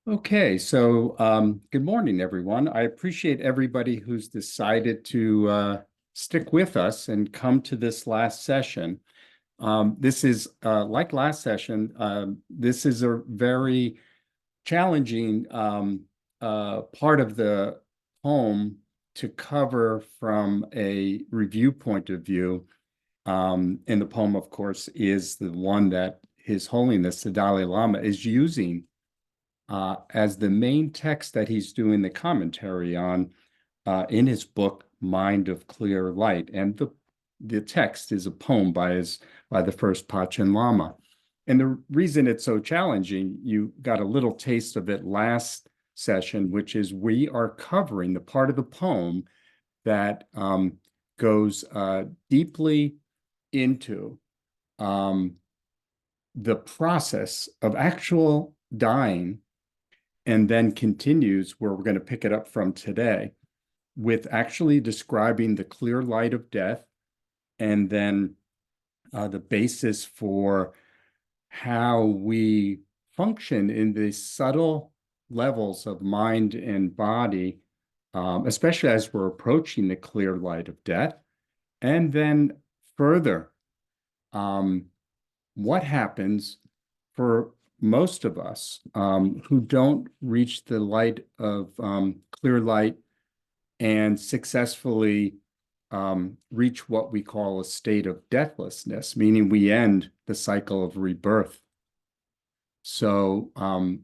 Okay, so good morning, everyone. I appreciate everybody who's decided to stick with us and come to this last session. This is like last session. This is a very challenging part of the poem to cover from a review point of view. And the poem, of course, is the one that His Holiness the Dalai Lama is using as the main text that he's doing the commentary on in his book Mind of Clear Light. And the text is a poem by the first Panchen Lama. And the reason it's so challenging, you got a little taste of it last session, which is we are covering the part of the poem that goes deeply into the process of actual dying, and then continues where we're going to pick it up from today with actually describing the clear light of death, and then the basis for how we function in the subtle levels of mind and body, especially as we're approaching the clear light of death. And then further, what happens for most of us who don't reach the light of clear light and successfully reach what we call a state of deathlessness, meaning we end the cycle of rebirth. So,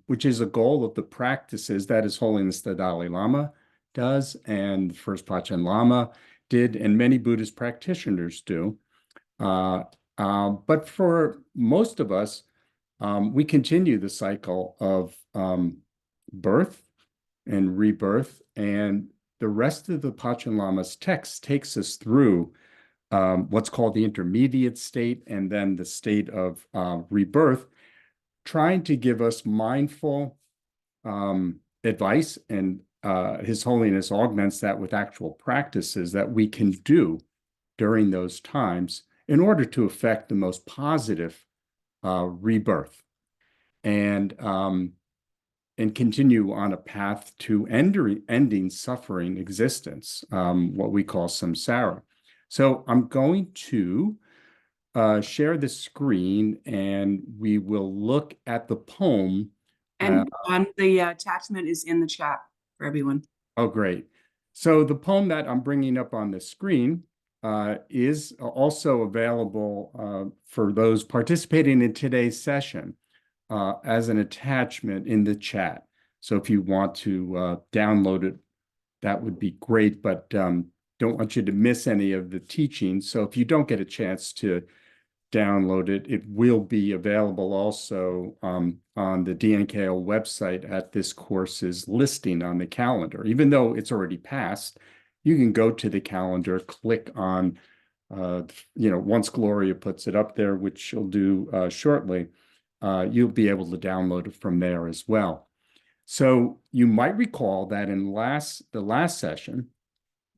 which is a goal of the practices that His Holiness the Dalai Lama does, and the first Panchen Lama did, and many Buddhist practitioners do. But for most of us, we continue the cycle of birth and rebirth, and the rest of the Panchen Lama's text takes us through what's called the intermediate state and then the state of rebirth, trying to give us mindful advice, and His Holiness augments that with actual practices that we can do during those times in order to effect the most positive rebirth and continue on a path to ending suffering existence, what we call samsara. So I'm going to share the screen, and we will look at the poem. And the attachment is in the chat for everyone. Oh, great. So the poem that I'm bringing up on the screen is also available for those participating in today's session as an attachment in the chat. So if you want to download it, that would be great, but don't want you to miss any of the teachings. So if you don't get a chance to download it, it will be available also on the DNKL website at this course's listing on the calendar. Even though it's already passed, you can go to the calendar, click on, once Gloria puts it up there, which she'll do shortly, you'll be able to download it from there as well. So you might recall that in the last session,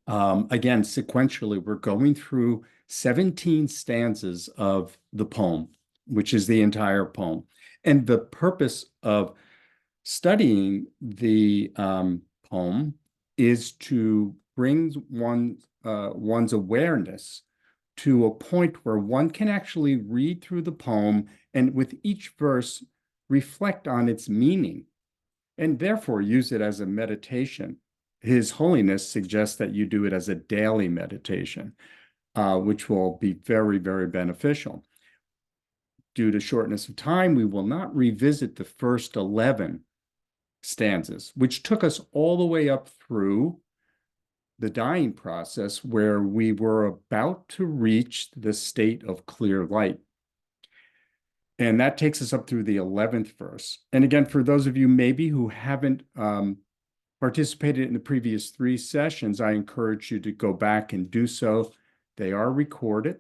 again, sequentially, we're going through 17 stanzas of the poem, which is the entire poem. And the purpose of studying the poem is to bring one's awareness to a point where one can actually read through the poem and with each verse reflect on its meaning and therefore use it as a meditation. His Holiness suggests that you do it as a daily meditation, which will be very, very beneficial. Due to shortness of time, we will not revisit the first 11 stanzas, which took us all the way up through the dying process where we were about to reach the state of clear light. And that takes us up through the 11th verse. And again, for those of you maybe who haven't participated in the previous 3 sessions, I encourage you to go back and do so. They are recorded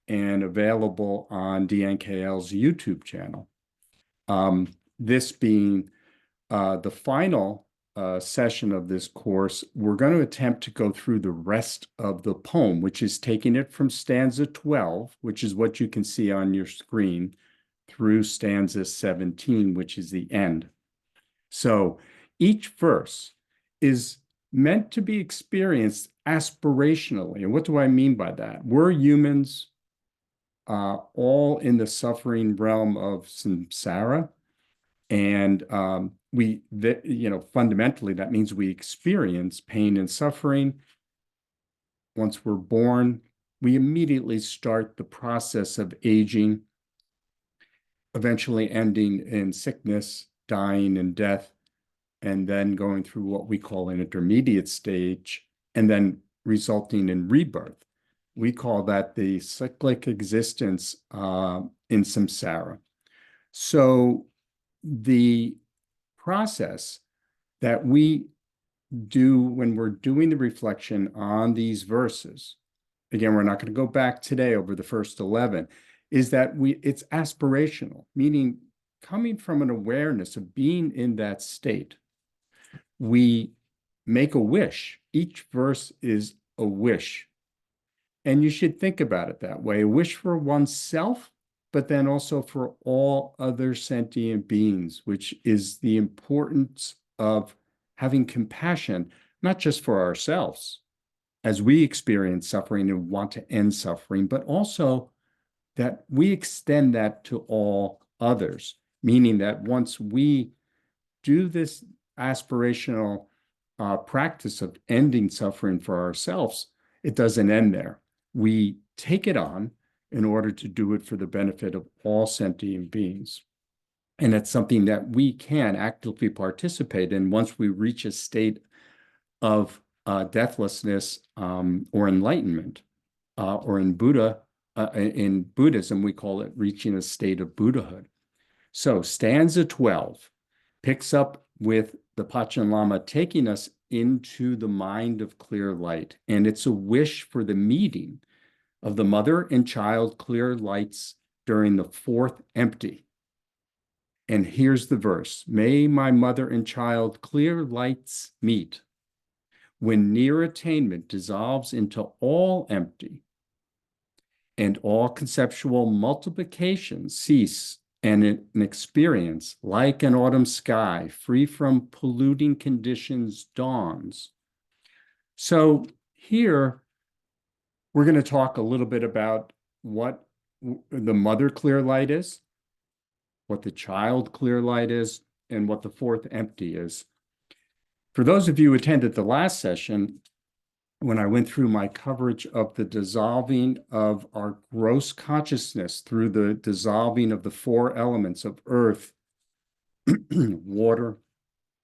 and available on DNKL's YouTube channel. This being the final session of this course, we're going to attempt to go through the rest of the poem, which is taking it from stanza 12, which is what you can see on your screen, through stanza 17, which is the end. So each verse is meant to be experienced aspirationally. And what do I mean by that? We're humans, all in the suffering realm of samsara. And fundamentally, that means we experience pain and suffering. Once we're born, we immediately start the process of aging, eventually ending in sickness, dying, and death, and then going through what we call an intermediate stage, and then resulting in rebirth. We call that the cyclic existence in samsara. So the process that we do when we're doing the reflection on these verses, again, we're not going to go back today over the first 11, is that it's aspirational, meaning coming from an awareness of being in that state. We make a wish. Each verse is a wish. And you should think about it that way, a wish for oneself, but then also for all other sentient beings, which is the importance of having compassion, not just for ourselves as we experience suffering and want to end suffering, but also that we extend that to all others, meaning that once we do this aspirational practice of ending suffering for ourselves, it doesn't end there. We take it on in order to do it for the benefit of all sentient beings. And it's something that we can actively participate in once we reach a state of deathlessness or enlightenment, or in Buddhism, we call it reaching a state of Buddhahood. So stanza 12 picks up with the Panchen Lama taking us into the mind of clear light. And it's a wish for the meeting of the mother and child clear lights during the fourth empty. And here's the verse: may my mother and child clear lights meet when near attainment dissolves into all empty and all conceptual multiplications cease, and an experience like an autumn sky free from polluting conditions dawns. So here we're going to talk a little bit about what the mother clear light is, what the child clear light is, and what the fourth empty is. For those of you who attended the last session, when I went through my coverage of the dissolving of our gross consciousness through the dissolving of the four elements of earth, water,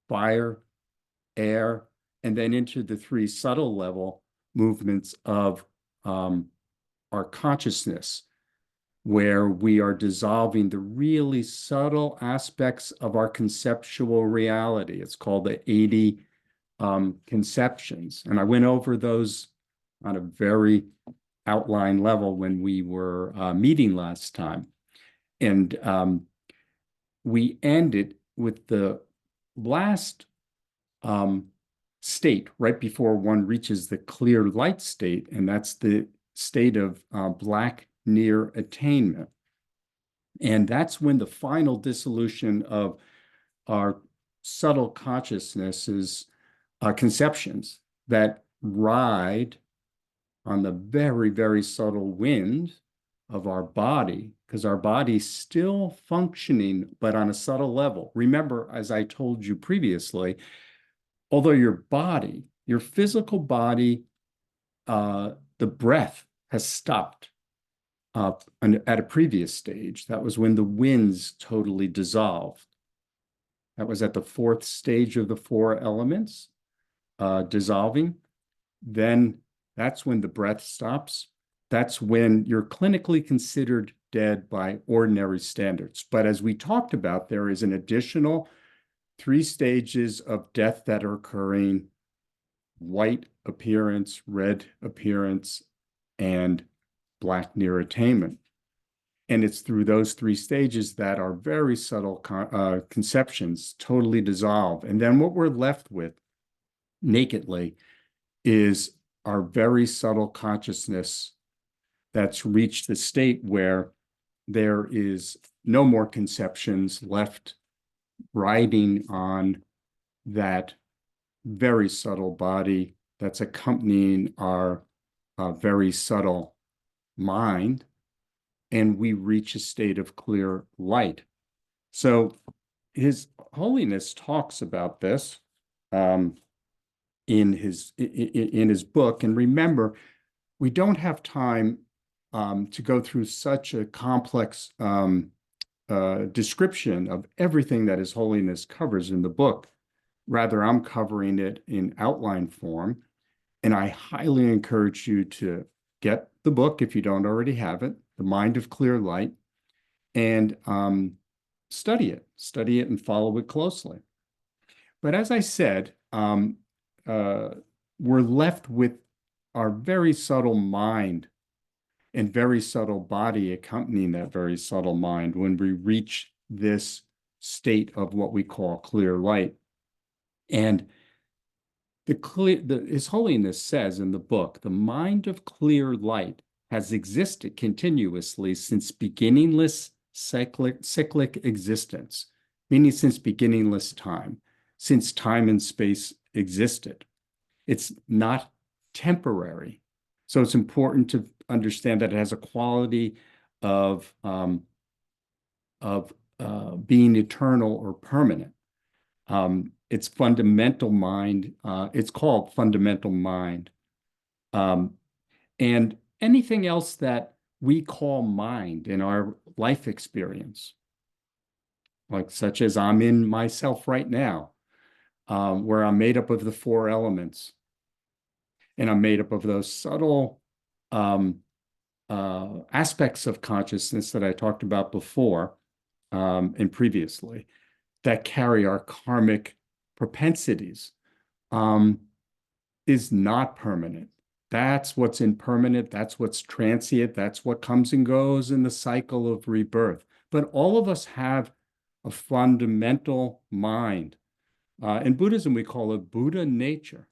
fire, air, and then into the three subtle level movements of our consciousness, where we are dissolving the really subtle aspects of our conceptual reality. It's called the 80 conceptions. And I went over those on a very outline level when we were meeting last time. And we ended with the last state right before one reaches the clear light state, and that's the state of black near attainment. And that's when the final dissolution of our subtle consciousnesses, conceptions that ride on the very, very subtle wind of our body, because our body's still functioning, but on a subtle level. Remember, as I told you previously, although your body, your physical body, the breath has stopped at a previous stage. That was when the winds totally dissolved. That was at the fourth stage of the four elements dissolving. Then that's when the breath stops. That's when you're clinically considered dead by ordinary standards. But as we talked about, there is an additional 3 stages of death that are occurring: white appearance, red appearance, and black near attainment. And it's through those 3 stages that our very subtle conceptions totally dissolve. And then what we're left with nakedly is our very subtle consciousness that's reached the state where there is no more conceptions left riding on that very subtle body that's accompanying our very subtle mind, and we reach a state of clear light. So His Holiness talks about this um, in his book. And remember, we don't have time to go through such a complex description of everything that His Holiness covers in the book. Rather, I'm covering it in outline form, and I highly encourage you to get the book if you don't already have it, The Mind of Clear Light, and study it and follow it closely. But as I said, uh, we're left with our very subtle mind and very subtle body accompanying that very subtle mind when we reach this state of what we call clear light. And His Holiness says in the book, the mind of clear light has existed continuously since beginningless cyclic existence, meaning since beginningless time, since time and space existed. It's not temporary. So it's important to understand that it has a quality of being eternal or permanent. It's fundamental mind. It's called fundamental mind. Um, and anything else that we call mind in our life experience, like such as I'm in myself right now, where I'm made up of the four elements, and I'm made up of those subtle aspects of consciousness that I talked about before and previously that carry our karmic propensities, is not permanent. That's what's impermanent. That's what's transient. That's what comes and goes in the cycle of rebirth. But all of us have a fundamental mind. In Buddhism, we call it Buddha nature.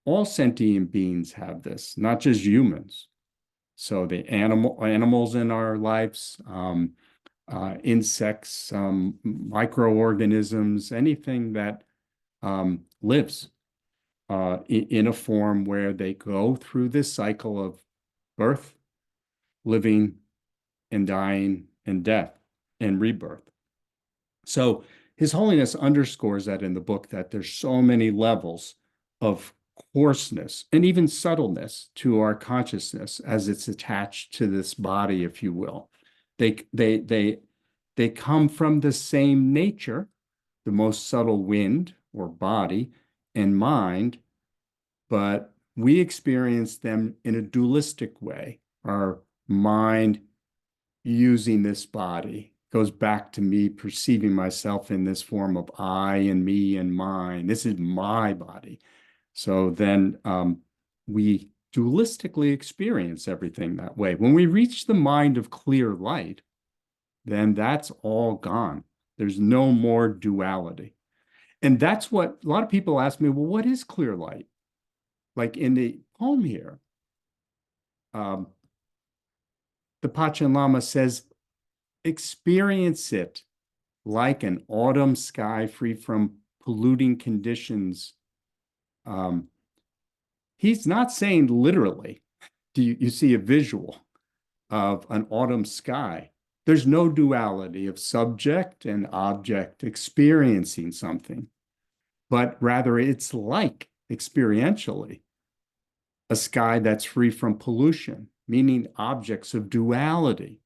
All sentient beings have this, not just humans. So the animals in our lives, insects, microorganisms, anything that lives in a form where they go through this cycle of birth, living, and dying, and death, and rebirth. So His Holiness underscores that in the book, that there's so many levels of coarseness and even subtleness to our consciousness as it's attached to this body, if you will. They come from the same nature, the most subtle wind or body and mind, but we experience them in a dualistic way. Our mind using this body goes back to me perceiving myself in this form of I and me and mine. This is my body. So then we dualistically experience everything that way. When we reach the mind of clear light, then that's all gone. There's no more duality. And that's what a lot of people ask me, well, what is clear light? Like in the poem here, the Panchen Lama says, experience it like an autumn sky free from polluting conditions. He's not saying literally, do you see a visual of an autumn sky? There's no duality of subject and object experiencing something, but rather it's like experientially a sky that's free from pollution, meaning objects of duality.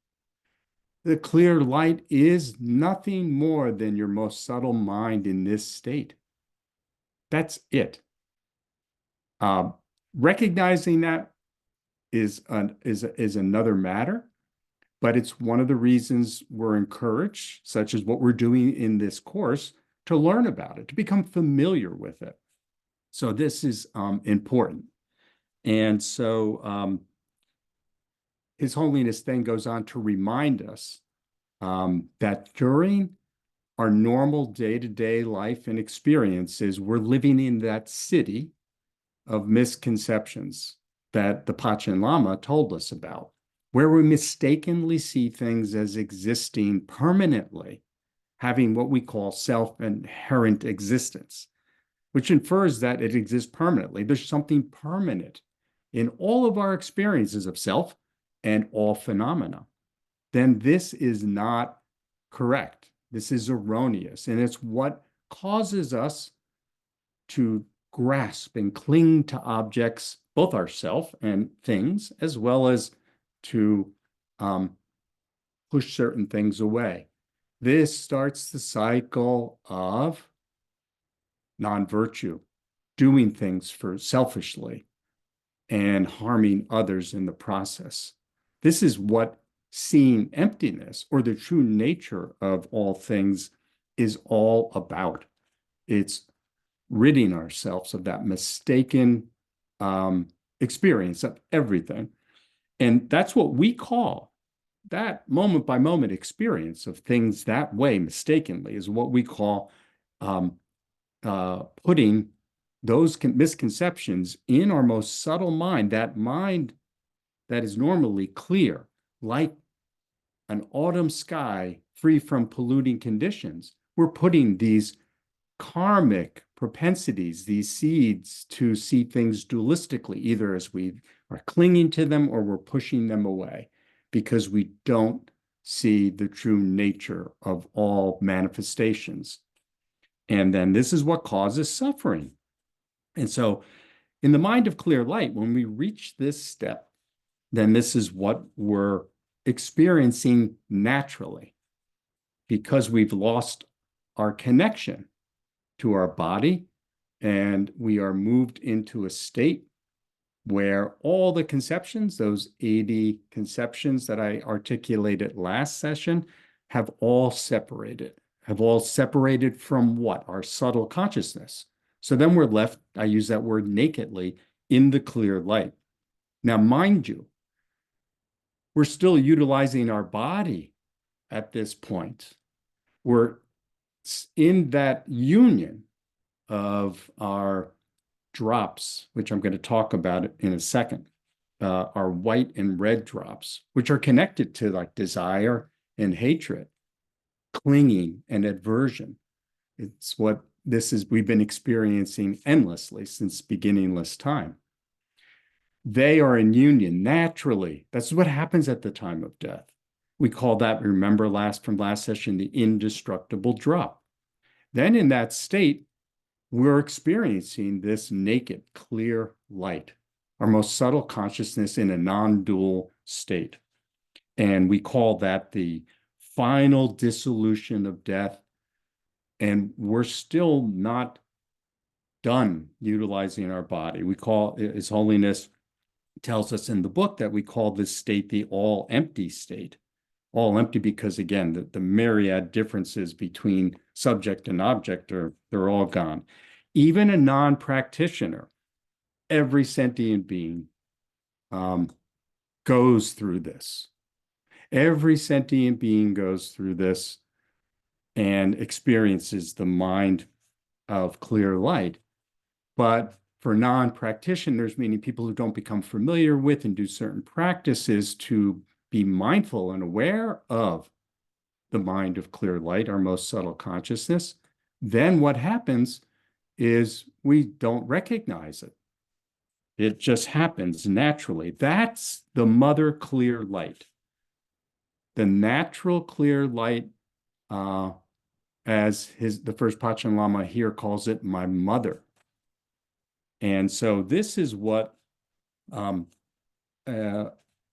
The clear light is nothing more than your most subtle mind in this state. That's it. Recognizing that is another matter, but it's one of the reasons we're encouraged, such as what we're doing in this course, to learn about it, to become familiar with it. So this is important. And so His Holiness then goes on to remind us that during our normal day-to-day life and experiences, we're living in that city of misconceptions that the Panchen Lama told us about, where we mistakenly see things as existing permanently having what we call self-inherent existence, which infers that it exists permanently. There's something permanent in all of our experiences of self and all phenomena. Then this is not correct. This is erroneous. And it's what causes us to grasp and cling to objects, both ourself and things, as well as to push certain things away. This starts the cycle of non-virtue, doing things for selfishly and harming others in the process. This is what seeing emptiness or the true nature of all things is all about. It's ridding ourselves of that mistaken experience of everything. And that's what we call that moment by moment experience of things that way mistakenly is what we call putting those misconceptions in our most subtle mind, that mind that is normally clear, like an autumn sky free from polluting conditions. We're putting these karmic propensities, these seeds to see things dualistically, either as we are clinging to them or we're pushing them away because we don't see the true nature of all manifestations. And then this is what causes suffering. And so in the mind of clear light, when we reach this step, then this is what we're experiencing naturally because we've lost our connection to our body and we are moved into a state where all the conceptions, those 80 conceptions that I articulated last session, have all separated from what? Our subtle consciousness. So then we're left, I use that word nakedly, in the clear light. Now, mind you, we're still utilizing our body at this point. We're in that union of our drops, which I'm going to talk about in a second, are white and red drops, which are connected to like desire and hatred, clinging and aversion. It's what this is, we've been experiencing endlessly since beginningless time. They are in union naturally. That's what happens at the time of death. We call that, remember from last session, the indestructible drop. Then in that state, we're experiencing this naked, clear light, our most subtle consciousness in a non-dual state. And we call that the final dissolution of death. And we're still not done utilizing our body. We call, His Holiness tells us in the book that we call this state the all empty state. All empty because, again, the myriad differences between subject and object they're all gone. Even a non-practitioner, every sentient being goes through this. Every sentient being goes through this and experiences the mind of clear light. But for non-practitioners, meaning people who don't become familiar with and do certain practices to be mindful and aware of the mind of clear light, our most subtle consciousness, then what happens is we don't recognize it. It just happens naturally. That's the mother clear light. The natural clear light, as the first Panchen Lama here calls it, my mother. And so this is what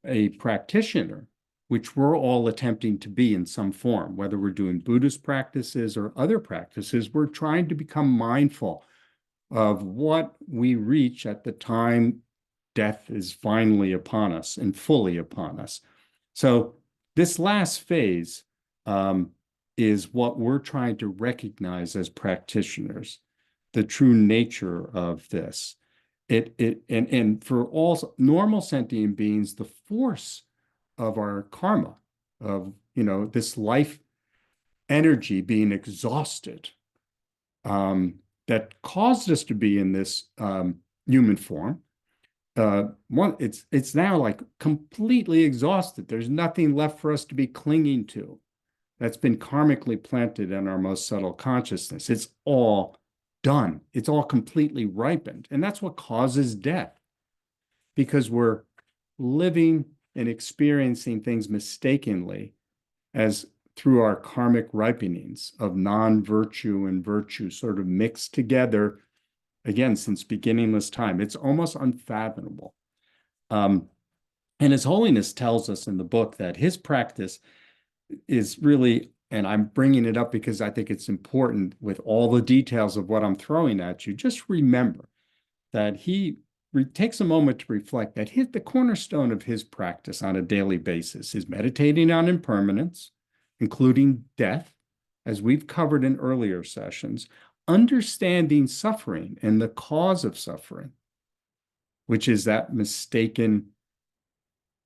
a practitioner, which we're all attempting to be in some form, whether we're doing Buddhist practices or other practices, we're trying to become mindful of what we reach at the time death is finally upon us and fully upon us. So this last phase is what we're trying to recognize as practitioners, the true nature of this. And for all normal sentient beings, the force of our karma, of this life energy being exhausted, that caused us to be in this human form. It's now like completely exhausted. There's nothing left for us to be clinging to. that's been karmically planted in our most subtle consciousness. It's all done. It's all completely ripened. And that's what causes death, because we're living and experiencing things mistakenly as through our karmic ripenings of non-virtue and virtue sort of mixed together, again, since beginningless time. It's almost unfathomable. And His Holiness tells us in the book that his practice is really, and I'm bringing it up because I think it's important with all the details of what I'm throwing at you, just remember that he takes a moment to reflect that the cornerstone of his practice on a daily basis is meditating on impermanence, including death, as we've covered in earlier sessions, understanding suffering and the cause of suffering, which is that mistaken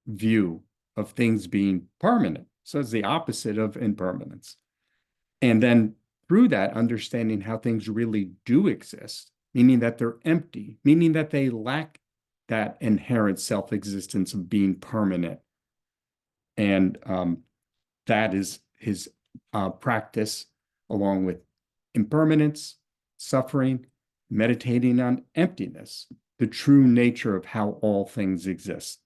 view of things being permanent. So it's the opposite of impermanence. And then through that, understanding how things really do exist, meaning that they're empty, meaning that they lack that inherent self-existence of being permanent. And that is his practice, along with impermanence, suffering, meditating on emptiness, the true nature of how all things exist.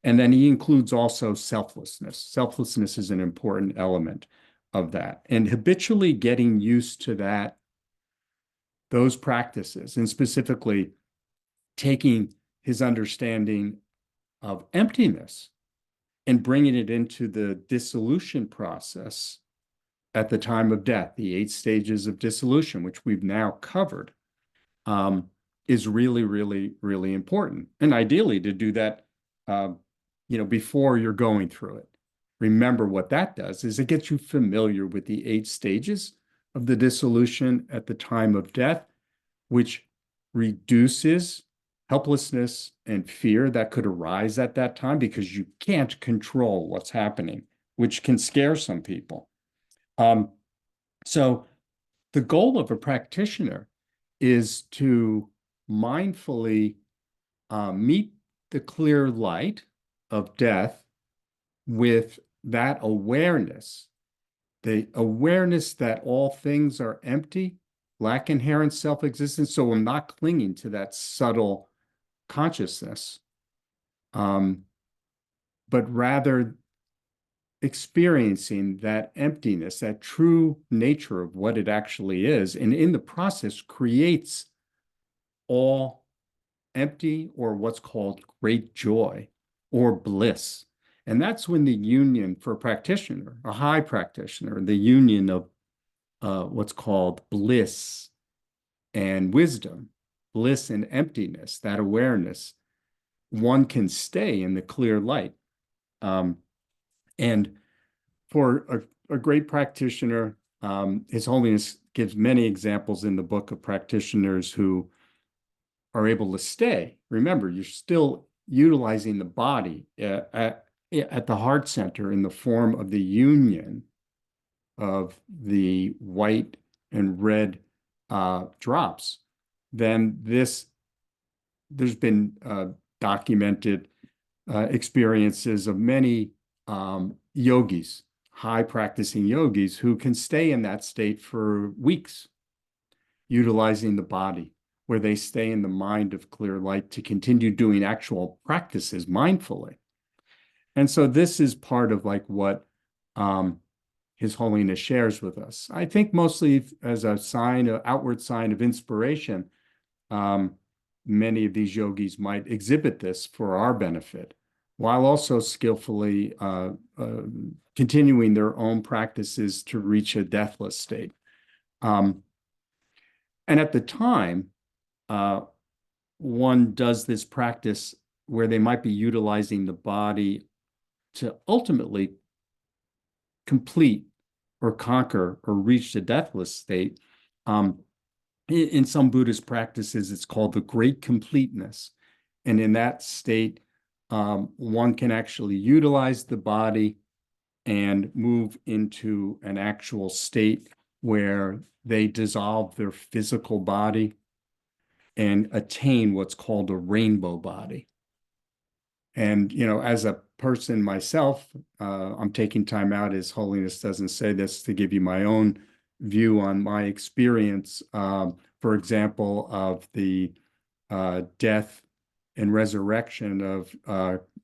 And then he includes also selflessness. Selflessness is an important element of that. And habitually getting used to that, those practices, and specifically taking his understanding of emptiness and bringing it into the dissolution process at the time of death, the 8 stages of dissolution, which we've now covered, is really, really, really important. And ideally to do that, before you're going through it. Remember what that does is it gets you familiar with the 8 stages of the dissolution at the time of death, which reduces helplessness and fear that could arise at that time because you can't control what's happening, which can scare some people. So the goal of a practitioner is to mindfully meet the clear light of death with that awareness, the awareness that all things are empty, lack inherent self-existence. So I'm not clinging to that subtle consciousness, but rather experiencing that emptiness, that true nature of what it actually is, and in the process creates all empty, or what's called great joy or bliss. And that's when the union for a practitioner, a high practitioner, the union of what's called bliss and wisdom, bliss and emptiness, that awareness, one can stay in the clear light. And for a great practitioner, His Holiness gives many examples in the book of practitioners who are able to stay. Remember, you're still utilizing the body at the heart center in the form of the union of the white and red drops. Then there's been documented experiences of many yogis, high practicing yogis, who can stay in that state for weeks, utilizing the body, where they stay in the mind of clear light to continue doing actual practices mindfully. And so this is part of like what His Holiness shares with us. I think mostly as a sign, an outward sign of inspiration, many of these yogis might exhibit this for our benefit, while also skillfully continuing their own practices to reach a deathless state. And at the time, one does this practice where they might be utilizing the body to ultimately complete or conquer or reach the deathless state. In some Buddhist practices, it's called the great completeness. And in that state, one can actually utilize the body and move into an actual state where they dissolve their physical body and attain what's called a rainbow body. And, as a person myself, I'm taking time out, as Holiness doesn't say this, to give you my own view on my experience, for example, of the death and resurrection of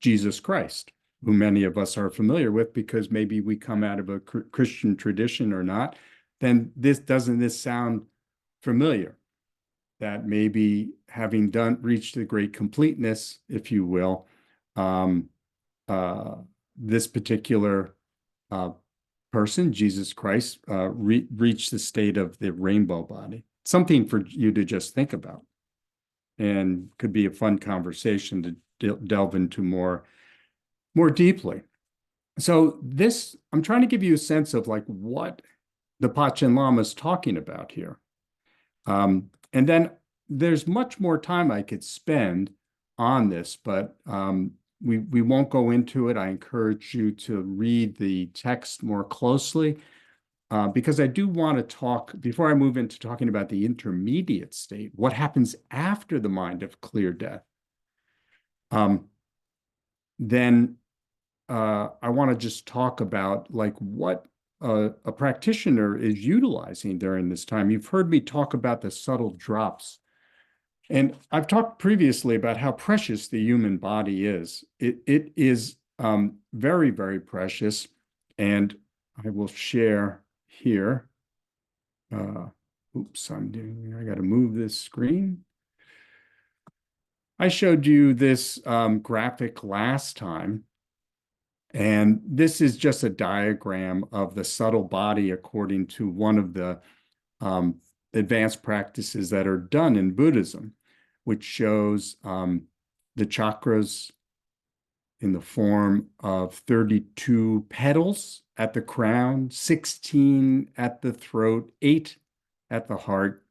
Jesus Christ, who many of us are familiar with because maybe we come out of a Christian tradition or not. Then doesn't this sound familiar? That maybe having reached the great completeness, if you will, um, uh, this particular uh, person, Jesus Christ, reached the state of the rainbow body. Something for you to just think about, and could be a fun conversation to delve into more deeply. So I'm trying to give you a sense of like what the Panchen Lama is talking about here. And then there's much more time I could spend on this, but we won't go into it. I encourage you to read the text more closely because I do want to talk, before I move into talking about the intermediate state, what happens after the mind of clear death. Then I want to just talk about like what a practitioner is utilizing during this time. You've heard me talk about the subtle drops. And I've talked previously about how precious the human body is. It is very, very precious. And I will share here. Oops, I got to move this screen. I showed you this graphic last time. And this is just a diagram of the subtle body according to one of the advanced practices that are done in Buddhism, which shows the chakras in the form of 32 petals at the crown, 16 at the throat, 8 at the heart,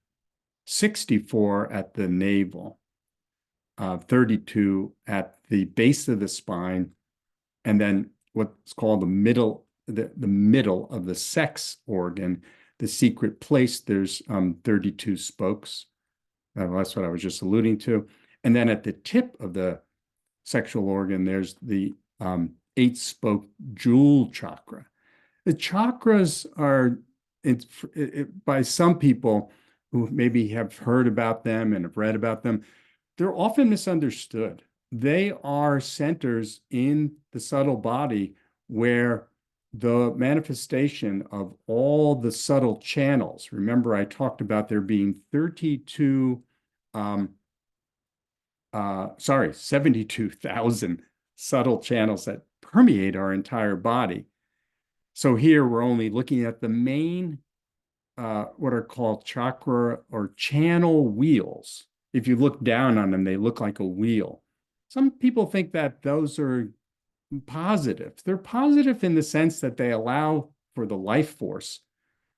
64 at the navel, 32 at the base of the spine, and then what's called the middle of the sex organ, the secret place, there's 32 spokes. That's what I was just alluding to. And then at the tip of the sexual organ, there's the 8-spoke jewel chakra. The chakras are, by some people who maybe have heard about them and have read about them, they're often misunderstood. They are centers in the subtle body where the manifestation of all the subtle channels. Remember, I talked about there being 72,000 subtle channels that permeate our entire body. So here we're only looking at the main, what are called chakra or channel wheels. If you look down on them, they look like a wheel. Some people think that those are positive. They're positive in the sense that they allow for the life force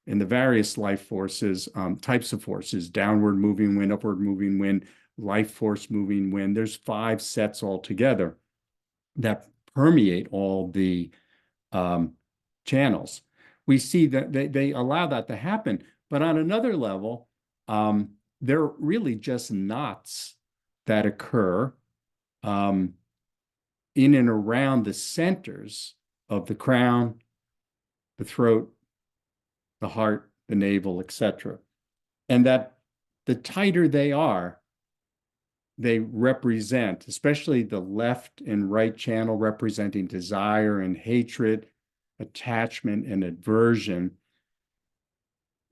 and the various life forces, types of forces, downward moving wind, upward moving wind, life force moving wind. There's 5 sets altogether that permeate all the channels. We see that they allow that to happen. But on another level, they're really just knots that occur in and around the centers of the crown, the throat, the heart, the navel, etc. And that the tighter they are, they represent, especially the left and right channel representing desire and hatred, attachment and aversion,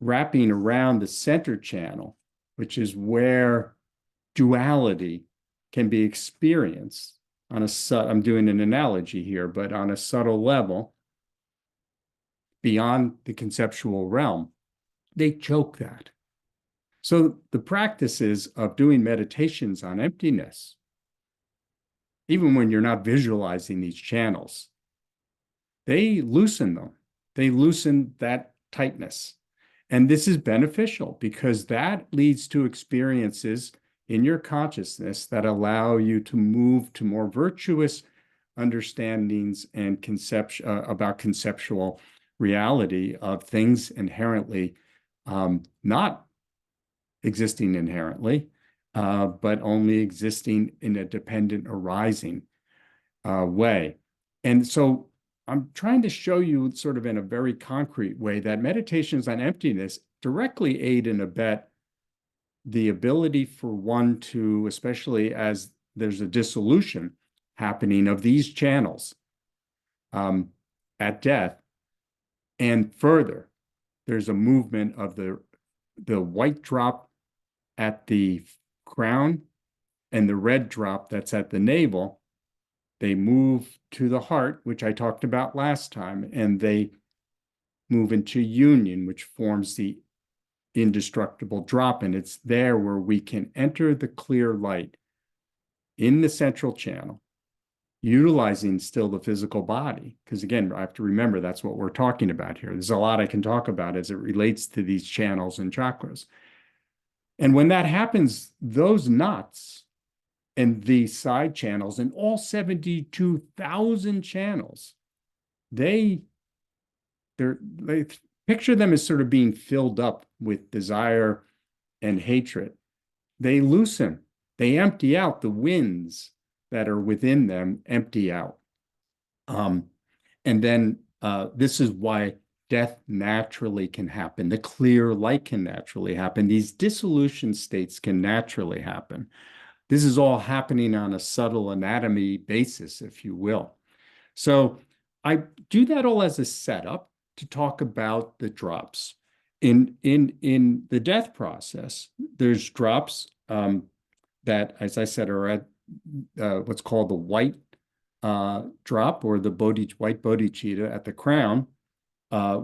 wrapping around the center channel, which is where duality can be experienced on I'm doing an analogy here, but on a subtle level, beyond the conceptual realm, they choke that. So the practices of doing meditations on emptiness, even when you're not visualizing these channels, they loosen them. They loosen that tightness. And this is beneficial because that leads to experiences in your consciousness that allow you to move to more virtuous understandings and about conceptual reality of things inherently not existing inherently, but only existing in a dependent arising. way. And so I'm trying to show you sort of in a very concrete way that meditations on emptiness directly aid and abet the ability for one to, especially as there's a dissolution happening of these channels um, at death, and further, there's a movement of the white drop at the crown and the red drop that's at the navel. They move to the heart, which I talked about last time, and they move into union, which forms the indestructible drop. And it's there where we can enter the clear light in the central channel, utilizing still the physical body. Because again, I have to remember that's what we're talking about here. There's a lot I can talk about as it relates to these channels and chakras. And when that happens, those knots and the side channels and all 72,000 channels, they picture them as sort of being filled up with desire and hatred. They loosen, they empty out. The winds that are within them empty out. And then this is why death naturally can happen. The clear light can naturally happen. These dissolution states can naturally happen. This is all happening on a subtle anatomy basis, if you will. So I do that all as a setup to talk about the drops. In the death process, there's drops that, as I said, are at what's called the white drop, or the white bodhicitta at the crown,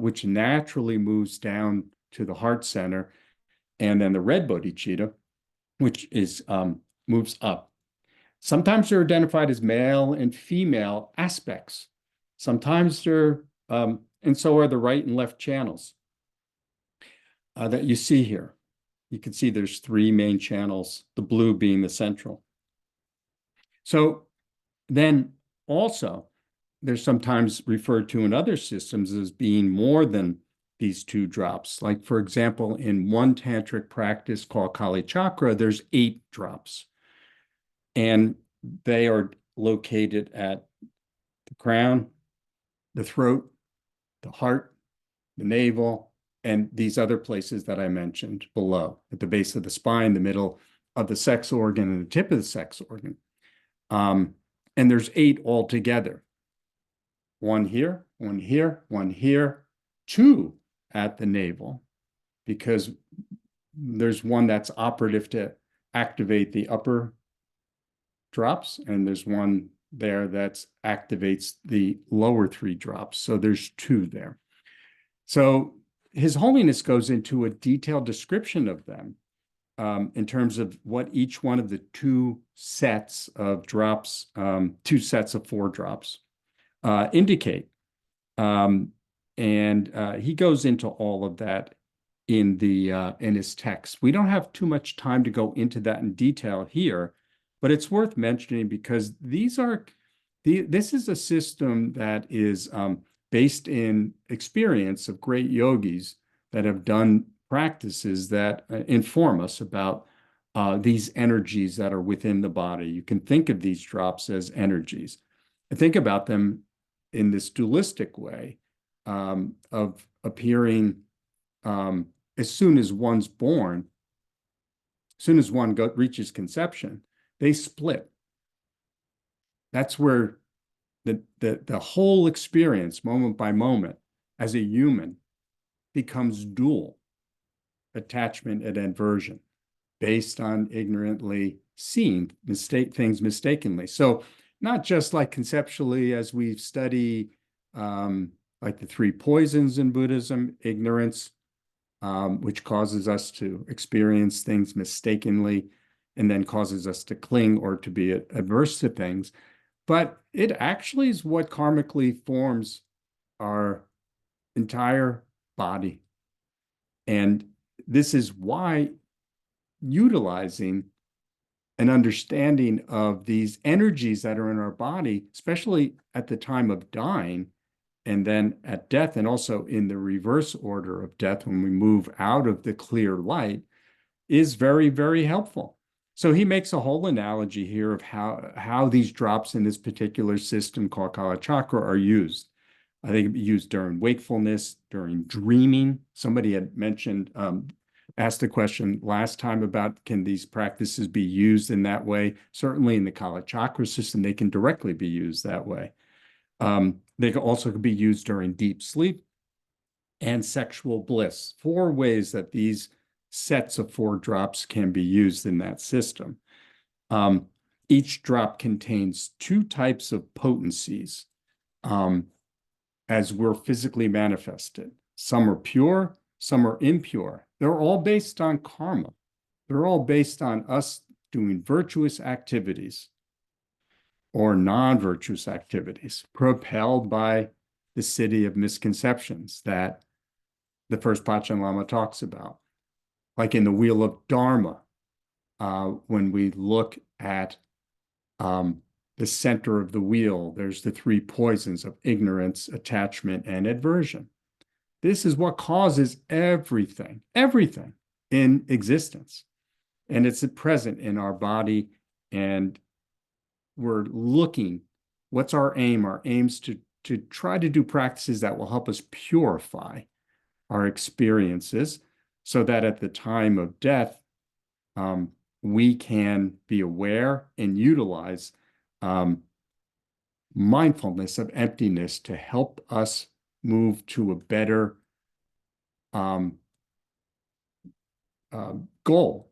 which naturally moves down to the heart center, and then the red bodhicitta, which is moves up. Sometimes they're identified as male and female aspects. Sometimes they're, and so are the right and left channels that you see here. You can see there's three main channels, the blue being the central. So then also, they're sometimes referred to in other systems as being more than these two drops. Like, for example, in one tantric practice called Kali Chakra, there's 8 drops. And they are located at the crown, the throat, the heart, the navel, and these other places that I mentioned below, at the base of the spine, the middle of the sex organ, and the tip of the sex organ. And there's 8 altogether. 1 here, 1 here, 1 here, 2 at the navel, because there's one that's operative to activate the upper drops, and there's one there that activates the lower 3 drops. So there's 2 there. So His Holiness goes into a detailed description of them in terms of what each one of the 2 sets of drops, 2 sets of 4 drops indicate. And he goes into all of that in his text. We don't have too much time to go into that in detail here, but it's worth mentioning because this is a system that is based in experience of great yogis that have done practices that inform us about these energies that are within the body. You can think of these drops as energies. Think about them in this dualistic way of appearing as soon as one's born, as soon as one reaches conception, they split. That's where the whole experience, moment by moment, as a human, becomes dual, attachment and aversion, based on ignorantly seeing things mistakenly. So not just like conceptually as we study like the 3 poisons in Buddhism, ignorance, which causes us to experience things mistakenly and then causes us to cling or to be adverse to things. But it actually is what karmically forms our entire body. And this is why utilizing an understanding of these energies that are in our body, especially at the time of dying, and then at death, and also in the reverse order of death, when we move out of the clear light, is very, very helpful. So he makes a whole analogy here of how these drops in this particular system called Kala Chakra are used. I think used during wakefulness, during dreaming. Somebody had mentioned, asked a question last time about can these practices be used in that way? Certainly in the Kala Chakra system, they can directly be used that way. They can also be used during deep sleep and sexual bliss. 4 ways that these sets of 4 drops can be used in that system. Um, each drop contains 2 types of potencies as we're physically manifested. Some are pure, some are impure. They're all based on karma. They're all based on us doing virtuous activities or non-virtuous activities, propelled by the city of misconceptions that the first Panchen Lama talks about. Like in the Wheel of Dharma, when we look at the center of the wheel, there's the 3 poisons of ignorance, attachment, and aversion. This is what causes everything in existence. And it's present in our body. And we're looking, what's our aim? Our aim's to try to do practices that will help us purify our experiences so that at the time of death, we can be aware and utilize mindfulness of emptiness to help us move to a better goal.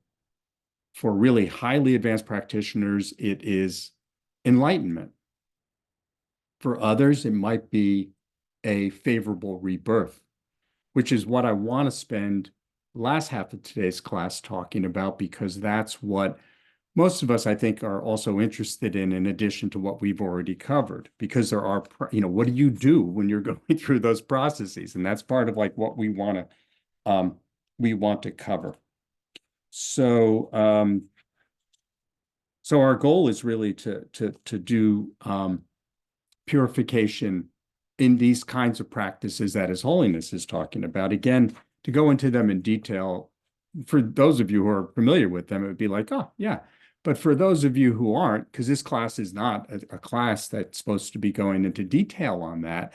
For really highly advanced practitioners, it is enlightenment. For others, it might be a favorable rebirth, which is what I want to spend the last half of today's class talking about, because that's what most of us, I think, are also interested in addition to what we've already covered, because there are, what do you do when you're going through those processes? And that's part of like what we want to cover. So, so our goal is really to do purification in these kinds of practices that His Holiness is talking about. Again, to go into them in detail, for those of you who are familiar with them, it would be like, oh, yeah. But for those of you who aren't, because this class is not a class that's supposed to be going into detail on that,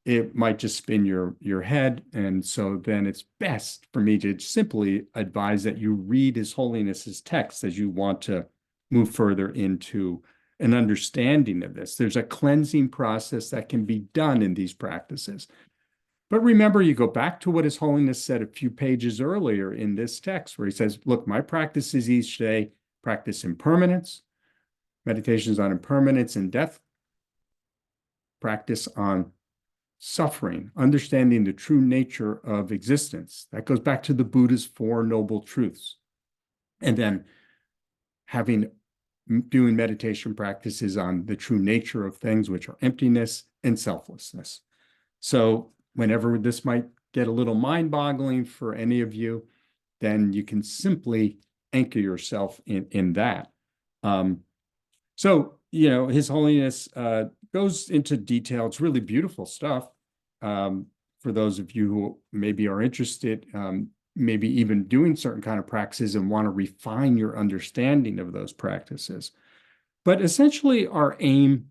it might just spin your head. And so then it's best for me to simply advise that you read His Holiness's text as you want to move further into an understanding of this. There's a cleansing process that can be done in these practices. But remember, you go back to what His Holiness said a few pages earlier in this text, where he says, look, my practice is each day practice impermanence, meditations on impermanence and death, practice on suffering, understanding the true nature of existence. That goes back to the Buddha's 4 Noble Truths. And then doing meditation practices on the true nature of things, which are emptiness and selflessness. So whenever this might get a little mind-boggling for any of you, then you can simply anchor yourself in that. So, His Holiness goes into detail. It's really beautiful stuff. For those of you who maybe are interested, maybe even doing certain kind of practices and want to refine your understanding of those practices. But essentially, our aim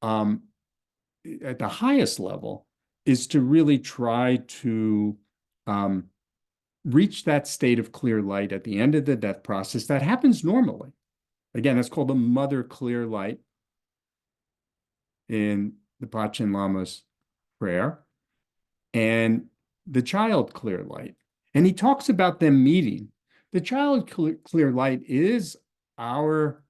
at the highest level is to really try to reach that state of clear light at the end of the death process that happens normally. Again, that's called the mother clear light in the Panchen Lama's prayer, and the child clear light. And he talks about them meeting. The child clear light is our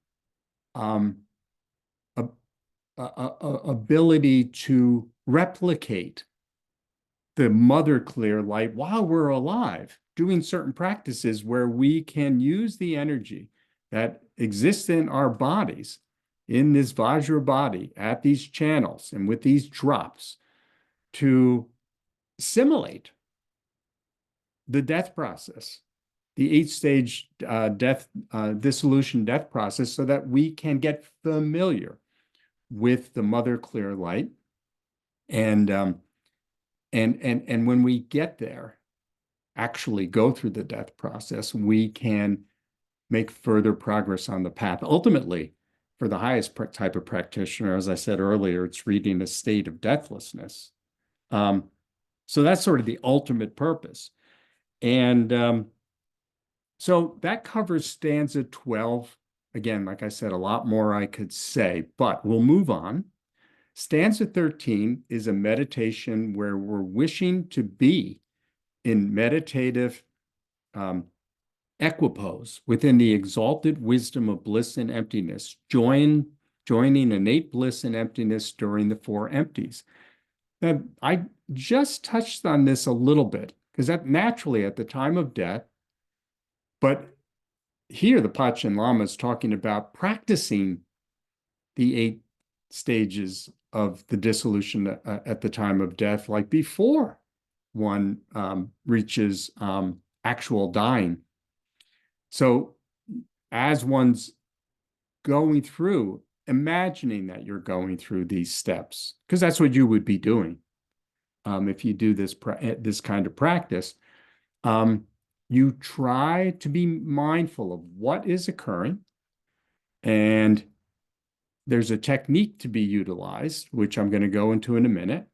ability to replicate the mother clear light while we're alive, doing certain practices where we can use the energy that exists in our bodies, in this Vajra body, at these channels and with these drops, to simulate the death process, the 8-stage dissolution death process, so that we can get familiar with the mother clear light. And when we get there, actually go through the death process, we can make further progress on the path. Ultimately, for the highest type of practitioner, as I said earlier, it's reaching a state of deathlessness. So that's sort of the ultimate purpose. And so that covers stanza 12. Again, like I said, a lot more I could say, but we'll move on. Stanza 13 is a meditation where we're wishing to be in meditative equipoise within the exalted wisdom of bliss and emptiness, joining innate bliss and emptiness during the four empties. Now, I just touched on this a little bit because that naturally at the time of death, but here the Panchen Lama is talking about practicing the 8 stages of the dissolution at the time of death, like before one reaches actual dying. So as one's going through, imagining that you're going through these steps, because that's what you would be doing if you do this kind of practice. You try to be mindful of what is occurring, and there's a technique to be utilized, which I'm going to go into in a minute.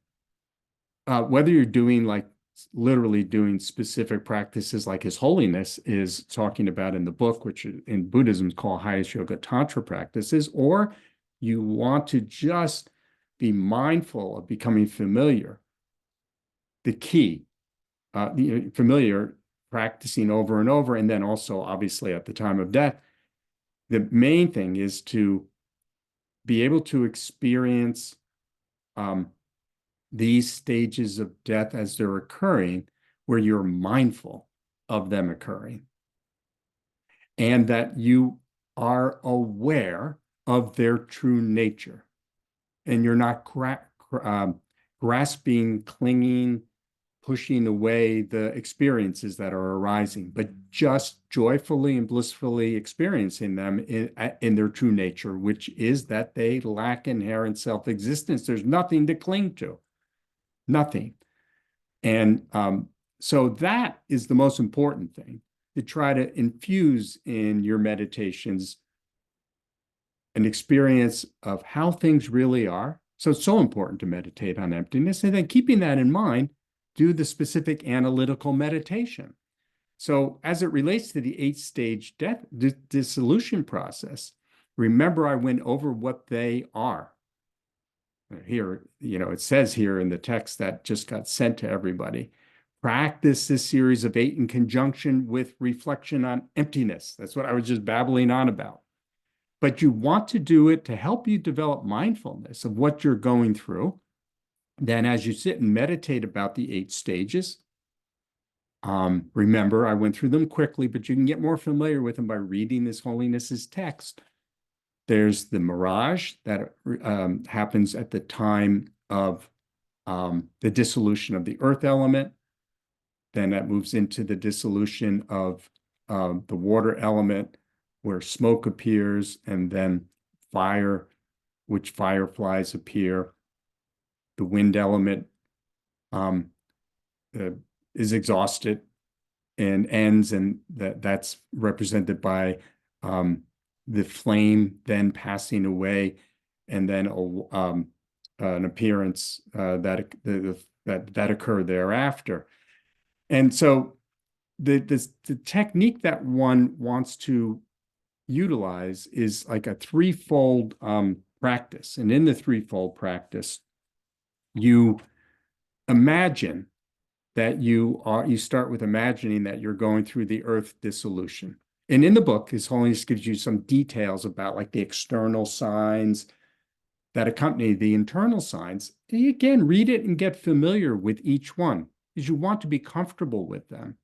Whether you're doing like literally doing specific practices like His Holiness is talking about in the book, which in Buddhism is called highest yoga tantra practices, or you want to just be mindful of becoming familiar. The key, familiar, practicing over and over, and then also obviously at the time of death, the main thing is to be able to experience these stages of death as they're occurring, where you're mindful of them occurring, and that you are aware of their true nature, and you're not grasping, clinging, pushing away the experiences that are arising, but just joyfully and blissfully experiencing them in their true nature, which is that they lack inherent self-existence. There's nothing to cling to, nothing. And so that is the most important thing, to try to infuse in your meditations an experience of how things really are. So it's so important to meditate on emptiness. And then keeping that in mind, do the specific analytical meditation. So as it relates to the 8-stage death dissolution process, remember I went over what they are. Here, it says here in the text that just got sent to everybody. Practice this series of 8 in conjunction with reflection on emptiness. That's what I was just babbling on about. But you want to do it to help you develop mindfulness of what you're going through. Then as you sit and meditate about the 8 stages, remember, I went through them quickly, but you can get more familiar with them by reading His Holiness's text. There's the mirage that happens at the time of the dissolution of the earth element. Then that moves into the dissolution of the water element, where smoke appears, and then fire, which fireflies appear. The wind element is exhausted and ends, and that's represented by the flame then passing away, and then an appearance that occurred thereafter. And so the technique that one wants to utilize is like a threefold practice. And in the threefold practice, you imagine that you start with imagining that you're going through the earth dissolution. And in the book, His Holiness gives you some details about like the external signs that accompany the internal signs. And again, read it and get familiar with each one, because you want to be comfortable with them.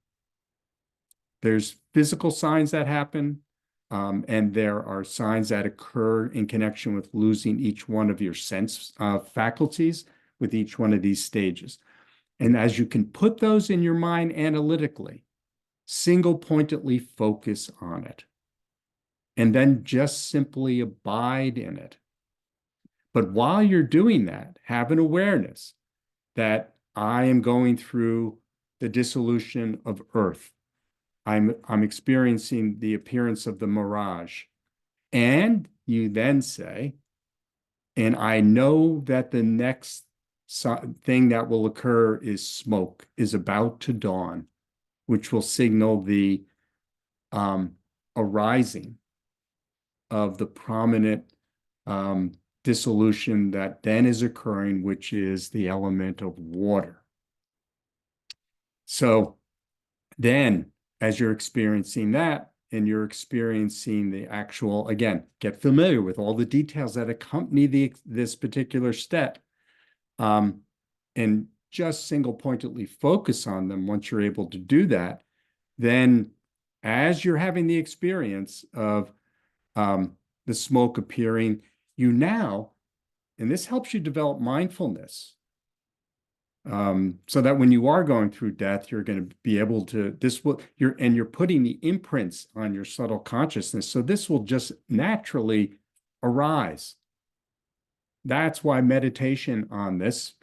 There's physical signs that happen, and there are signs that occur in connection with losing each one of your sense faculties with each one of these stages. And as you can put those in your mind analytically, single-pointedly focus on it, and then just simply abide in it. But while you're doing that, have an awareness that I am going through the dissolution of earth. I'm experiencing the appearance of the mirage. And you then say, and I know that the next thing that will occur is smoke is about to dawn, which will signal the um, arising of the prominent um, dissolution that then is occurring, which is the element of water. So then, as you're experiencing that, and you're experiencing the actual, again, get familiar with all the details that accompany this particular step, um, and just single pointedly focus on them once you're able to do that, then as you're having the experience of the smoke appearing, you now, and this helps you develop mindfulness, so that when you are going through death, you're going to be able to, you're putting the imprints on your subtle consciousness. So this will just naturally arise. That's why meditation on this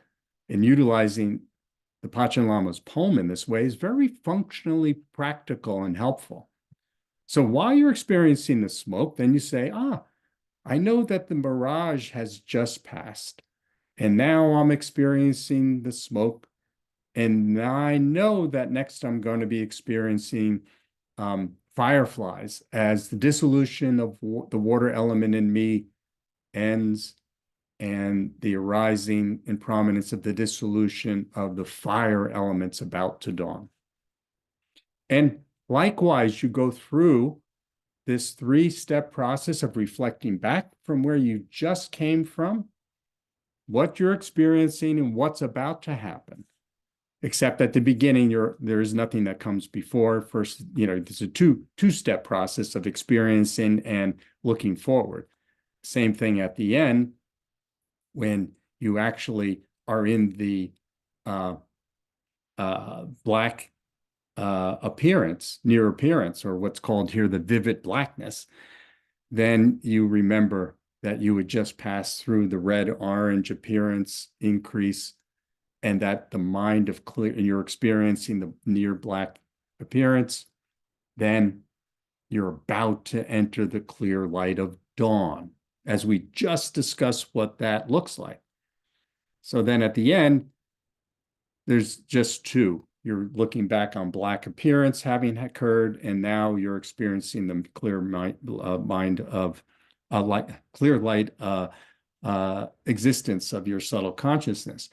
and utilizing the Panchen Lama's poem in this way is very functionally practical and helpful. So while you're experiencing the smoke, then you say, I know that the mirage has just passed, and now I'm experiencing the smoke. And now I know that next I'm going to be experiencing fireflies as the dissolution of the water element in me ends and the arising and prominence of the dissolution of the fire elements about to dawn. And likewise, you go through this three-step process of reflecting back from where you just came from, what you're experiencing and what's about to happen. Except at the beginning, there is nothing that comes before. First, there's a two-step process of experiencing and looking forward. Same thing at the end, when you actually are in the black appearance, near appearance, or what's called here the vivid blackness, then you remember that you would just pass through the red-orange appearance increase, and that the mind of clear, and you're experiencing the near black appearance, then you're about to enter the clear light of dawn, as we just discussed what that looks like. So then at the end, there's just two. You're looking back on black appearance having occurred, and now you're experiencing the clear mind of clear light existence of your subtle consciousness.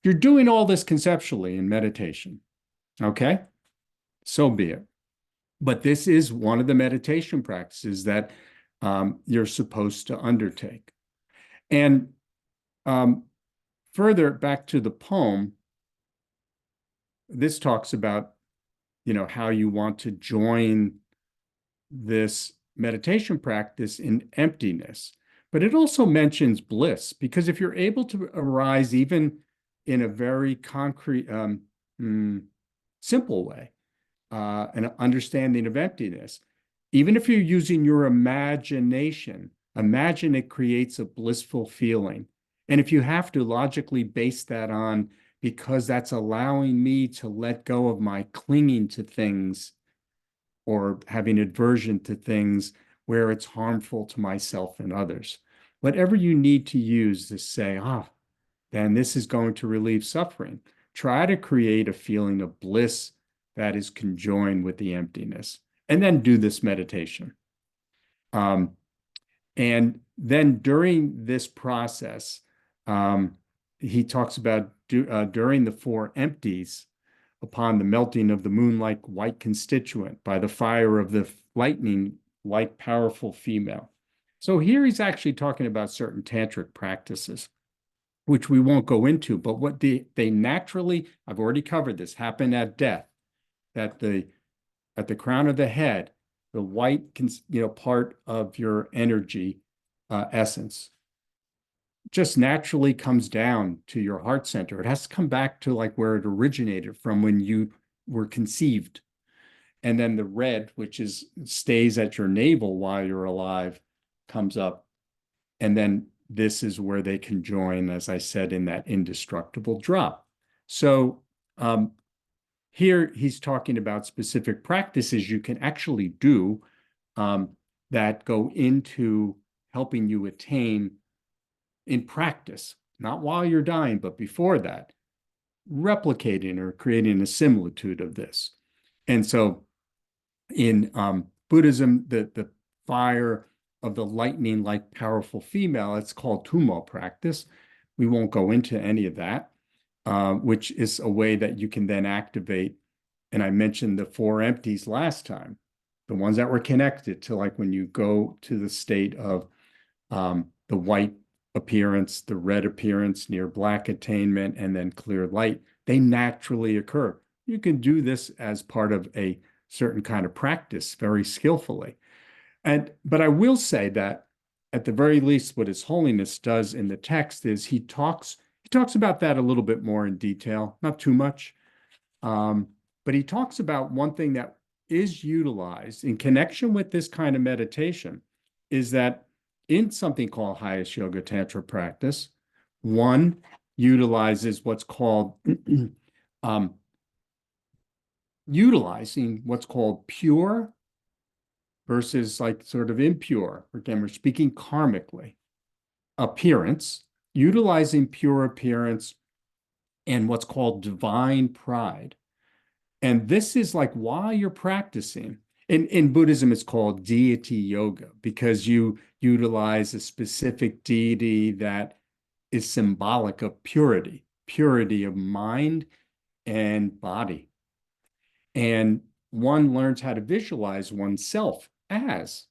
You're doing all this conceptually in meditation, okay? So be it. But this is one of the meditation practices that you're supposed to undertake. And further back to the poem, this talks about, how you want to join this meditation practice in emptiness. But it also mentions bliss, because if you're able to arise even in a very concrete, simple way, an understanding of emptiness, even if you're using your imagination, imagine it creates a blissful feeling. And if you have to logically base that on, because that's allowing me to let go of my clinging to things or having aversion to things where it's harmful to myself and others. Whatever you need to use to say, then this is going to relieve suffering. Try to create a feeling of bliss that is conjoined with the emptiness, and then do this meditation. And then during this process, he talks about during the four empties, upon the melting of the moon-like white constituent by the fire of the lightning-like powerful female. So here he's actually talking about certain tantric practices, which we won't go into, but what they naturally, I've already covered this, happen at death, at the crown of the head, the white, part of your energy essence just naturally comes down to your heart center. It has to come back to like where it originated from when you were conceived. And then the red, which stays at your navel while you're alive, comes up. And then this is where they can join, as I said, in that indestructible drop. So Here, he's talking about specific practices you can actually do um, that go into helping you attain in practice, not while you're dying, but before that, replicating or creating a similitude of this. And so in Buddhism, the fire of the lightning like powerful female, it's called Tummo practice. We won't go into any of that, which is a way that you can then activate. And I mentioned the four empties last time, the ones that were connected to like when you go to the state of the white appearance, the red appearance near black attainment, and then clear light, they naturally occur. You can do this as part of a certain kind of practice very skillfully. But I will say that at the very least, what His Holiness does in the text is he talks about that a little bit more in detail, not too much. Um, but he talks about one thing that is utilized in connection with this kind of meditation is that in something called highest yoga tantra practice, one utilizes what's called um, utilizing what's called pure versus like sort of impure. Again, we're speaking karmically. Appearance, utilizing pure appearance and what's called divine pride. And this is like while you're practicing, in Buddhism, it's called deity yoga because you utilize a specific deity that is symbolic of purity, purity of mind and body. And one learns how to visualize oneself as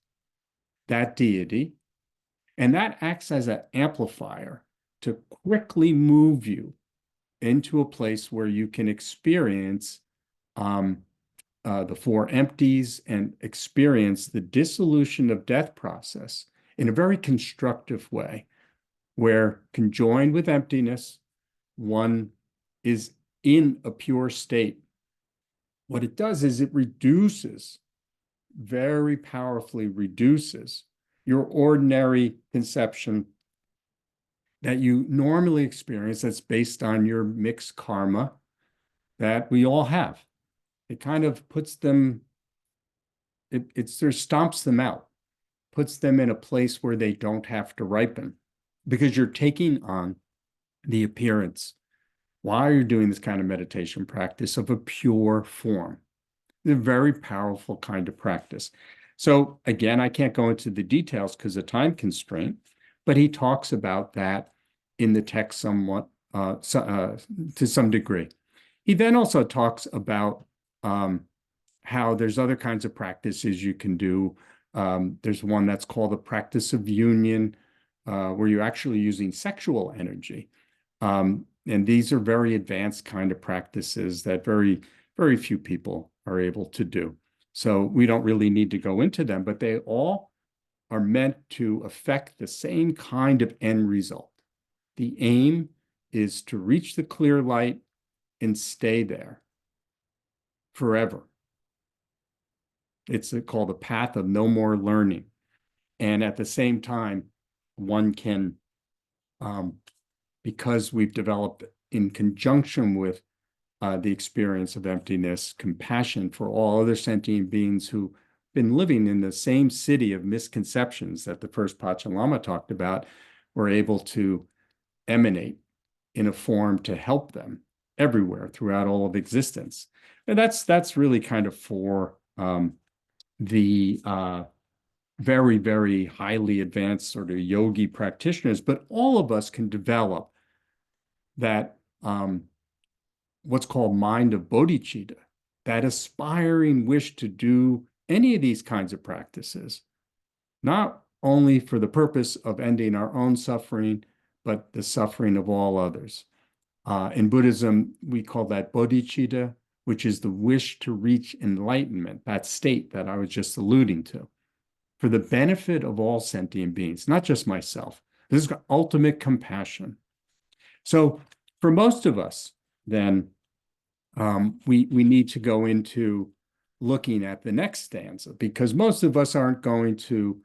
that deity, and that acts as an amplifier to quickly move you into a place where you can experience the four empties and experience the dissolution of death process in a very constructive way, where conjoined with emptiness, one is in a pure state. What it does is it reduces, very powerfully reduces your ordinary conception that you normally experience that's based on your mixed karma that we all have. It kind of puts them, it sort of stomps them out, puts them in a place where they don't have to ripen because you're taking on the appearance while you're doing this kind of meditation practice of a pure form. It's a very powerful kind of practice. So again, I can't go into the details because of time constraint, but he talks about that in the text somewhat to some degree. He then also talks about how there's other kinds of practices you can do. There's one that's called the practice of union, where you're actually using sexual energy. And these are very advanced kind of practices that very, very few people are able to do. So we don't really need to go into them, but they all are meant to affect the same kind of end result. The aim is to reach the clear light and stay there forever. It's called the path of no more learning. And at the same time, one can, because we've developed in conjunction with the experience of emptiness, compassion for all other sentient beings who've been living in the same city of misconceptions that the first Pachamama talked about, we're able to emanate in a form to help them everywhere throughout all of existence. And that's really kind of for the very, very highly advanced sort of yogi practitioners, but all of us can develop that what's called mind of bodhicitta, that aspiring wish to do any of these kinds of practices, not only for the purpose of ending our own suffering, but the suffering of all others. In Buddhism, we call that bodhicitta, which is the wish to reach enlightenment, that state that I was just alluding to, for the benefit of all sentient beings, not just myself. This is ultimate compassion. So for most of us, then, we need to go into looking at the next stanza because most of us aren't going to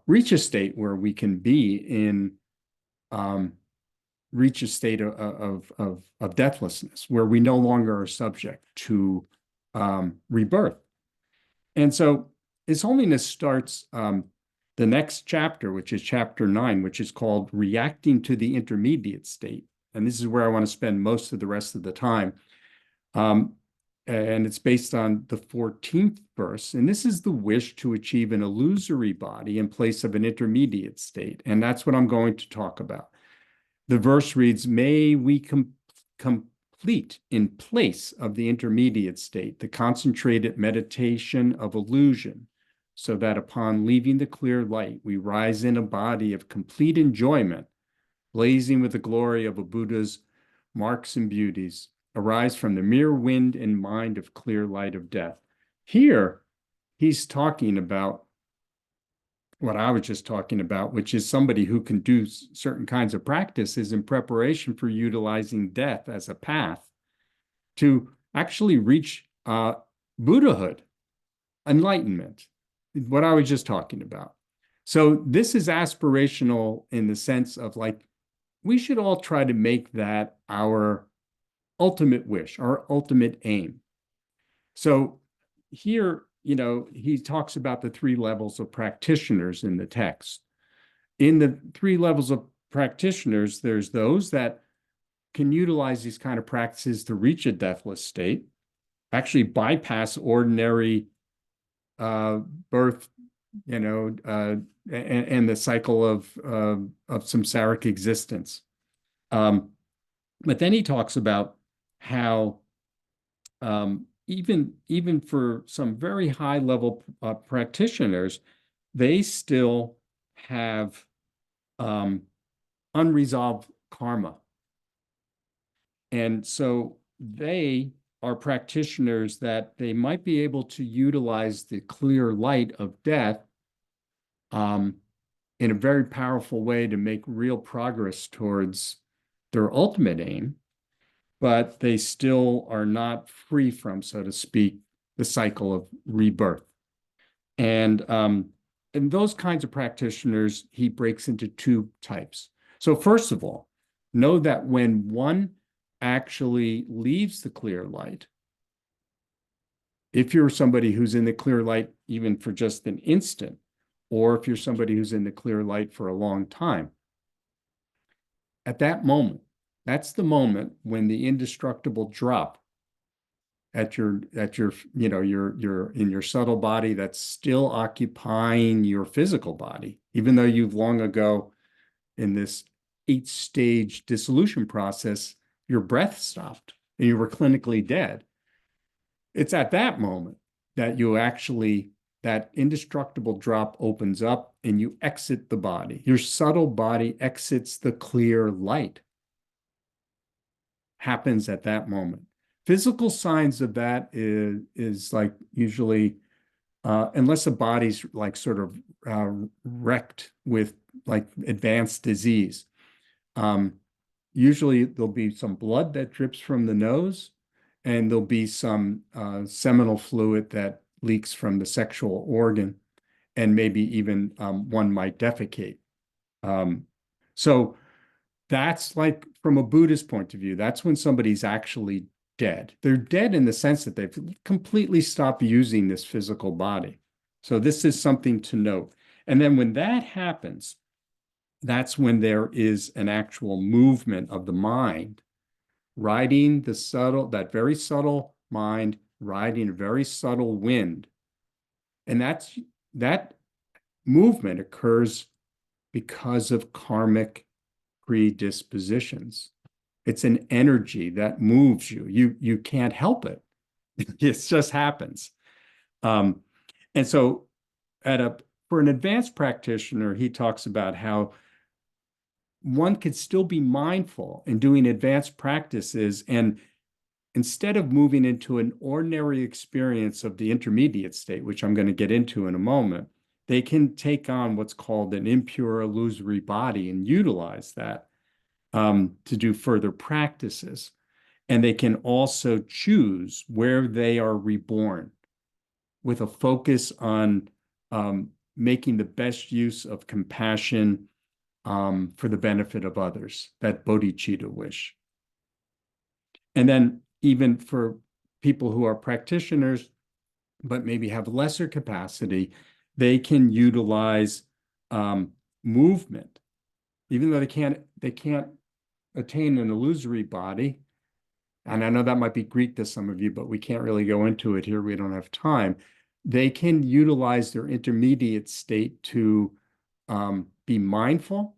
reach a state where we can be in reach a state of deathlessness where we no longer are subject to rebirth. And so His Holiness starts the next chapter, which is chapter 9, which is called Reacting to the Intermediate State. And this is where I want to spend most of the rest of the time. And it's based on the 14th verse. And this is the wish to achieve an illusory body in place of an intermediate state. And that's what I'm going to talk about. The verse reads, may we complete in place of the intermediate state, the concentrated meditation of illusion, so that upon leaving the clear light, we rise in a body of complete enjoyment, blazing with the glory of a Buddha's marks and beauties, arise from the mere wind and mind of clear light of death. Here, he's talking about what I was just talking about, which is somebody who can do certain kinds of practices in preparation for utilizing death as a path to actually reach Buddhahood, enlightenment, what I was just talking about. So this is aspirational in the sense of like, we should all try to make that our ultimate wish, our ultimate aim. So here, he talks about the 3 levels of practitioners in the text. In the 3 levels of practitioners, there's those that can utilize these kind of practices to reach a deathless state, actually bypass ordinary birth, and the cycle of samsaric existence. But then he talks about how even for some very high level practitioners, they still have unresolved karma. And so they are practitioners that they might be able to utilize the clear light of death in a very powerful way to make real progress towards their ultimate aim, but they still are not free from, so to speak, the cycle of rebirth. And those kinds of practitioners, he breaks into 2 types. So first of all, know that when one actually leaves the clear light, if you're somebody who's in the clear light even for just an instant, or if you're somebody who's in the clear light for a long time, at that moment, that's the moment when the indestructible drop at your you're in your subtle body that's still occupying your physical body, even though you've long ago in this 8-stage dissolution process, your breath stopped and you were clinically dead. It's at that moment that that indestructible drop opens up and you exit the body. Your subtle body exits the clear light. Happens at that moment. Physical signs of that is like usually, unless the body's like sort of wrecked with like advanced disease, usually there'll be some blood that drips from the nose, and there'll be some seminal fluid that leaks from the sexual organ, and maybe even one might defecate. So that's like, from a Buddhist point of view, that's when somebody's actually dead. They're dead in the sense that they've completely stopped using this physical body. So this is something to note. And then when that happens, that's when there is an actual movement of the mind, riding that very subtle mind, riding a very subtle wind. And that movement occurs because of karmic predispositions. It's an energy that moves you. You can't help it. It just happens. And so for an advanced practitioner, he talks about how one could still be mindful in doing advanced practices, and instead of moving into an ordinary experience of the intermediate state, which I'm going to get into in a moment, they can take on what's called an impure illusory body and utilize that to do further practices. And they can also choose where they are reborn with a focus on making the best use of compassion, for the benefit of others, that bodhicitta wish. And then even for people who are practitioners, but maybe have lesser capacity, they can utilize movement, even though they can't attain an illusory body. And I know that might be Greek to some of you, but we can't really go into it here. We don't have time. They can utilize their intermediate state to be mindful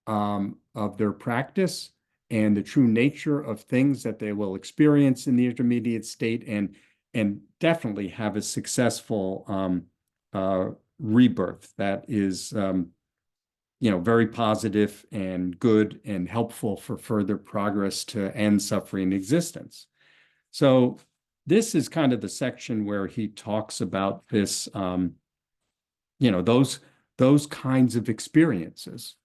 of their practice and the true nature of things that they will experience in the intermediate state, and definitely have a successful rebirth that is very positive and good and helpful for further progress to end suffering existence. So this is kind of the section where he talks about this, those kinds of experiences,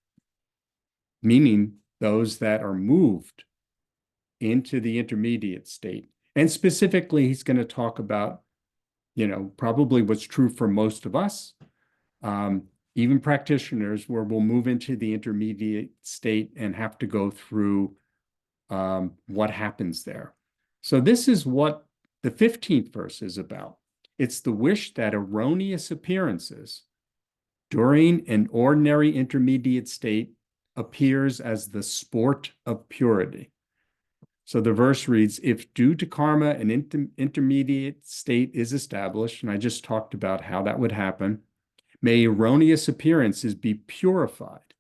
meaning those that are moved into the intermediate state. And specifically, he's going to talk about, probably what's true for most of us, even practitioners, where we'll move into the intermediate state and have to go through what happens there. So this is what the 15th verse is about. It's the wish that erroneous appearances during an ordinary intermediate state appears as the sport of purity. So the verse reads, if due to karma an intermediate state is established, and I just talked about how that would happen, may erroneous appearances be purified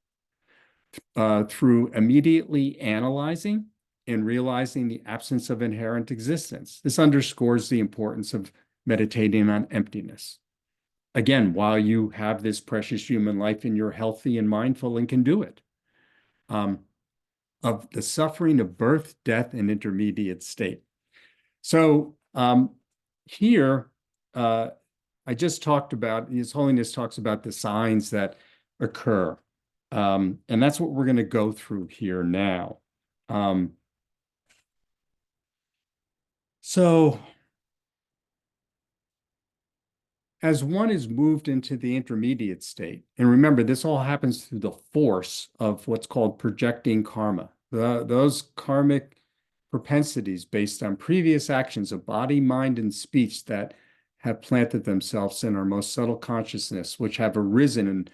through immediately analyzing and realizing the absence of inherent existence. This underscores the importance of meditating on emptiness. Again, while you have this precious human life and you're healthy and mindful and can do it, of the suffering of birth, death, and intermediate state. So here, I just talked about, His Holiness talks about the signs that occur. And that's what we're going to go through here now. So as one is moved into the intermediate state, and remember, this all happens through the force of what's called projecting karma. Those karmic propensities based on previous actions of body, mind, and speech that have planted themselves in our most subtle consciousness, which have arisen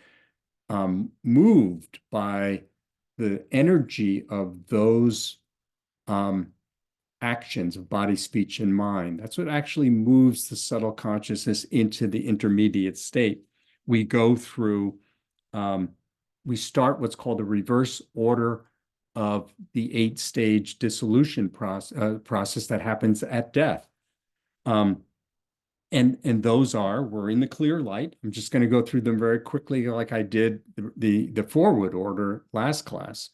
and moved by the energy of those actions of body, speech, and mind. That's what actually moves the subtle consciousness into the intermediate state. We go through, we start what's called a reverse order of the 8-stage dissolution process that happens at death. And those are, we're in the clear light. I'm just going to go through them very quickly like I did the forward order last class.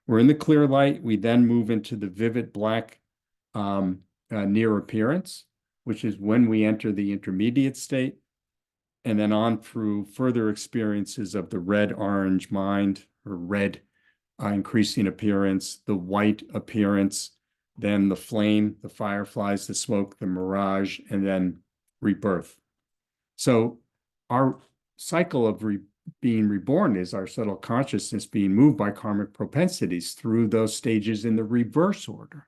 We're in the clear light. We then move into the vivid black near appearance, which is when we enter the intermediate state, and then on through further experiences of the red-orange mind, or red increasing appearance, the white appearance, then the flame, the fireflies, the smoke, the mirage, and then rebirth. So our cycle of being reborn is our subtle consciousness being moved by karmic propensities through those stages in the reverse order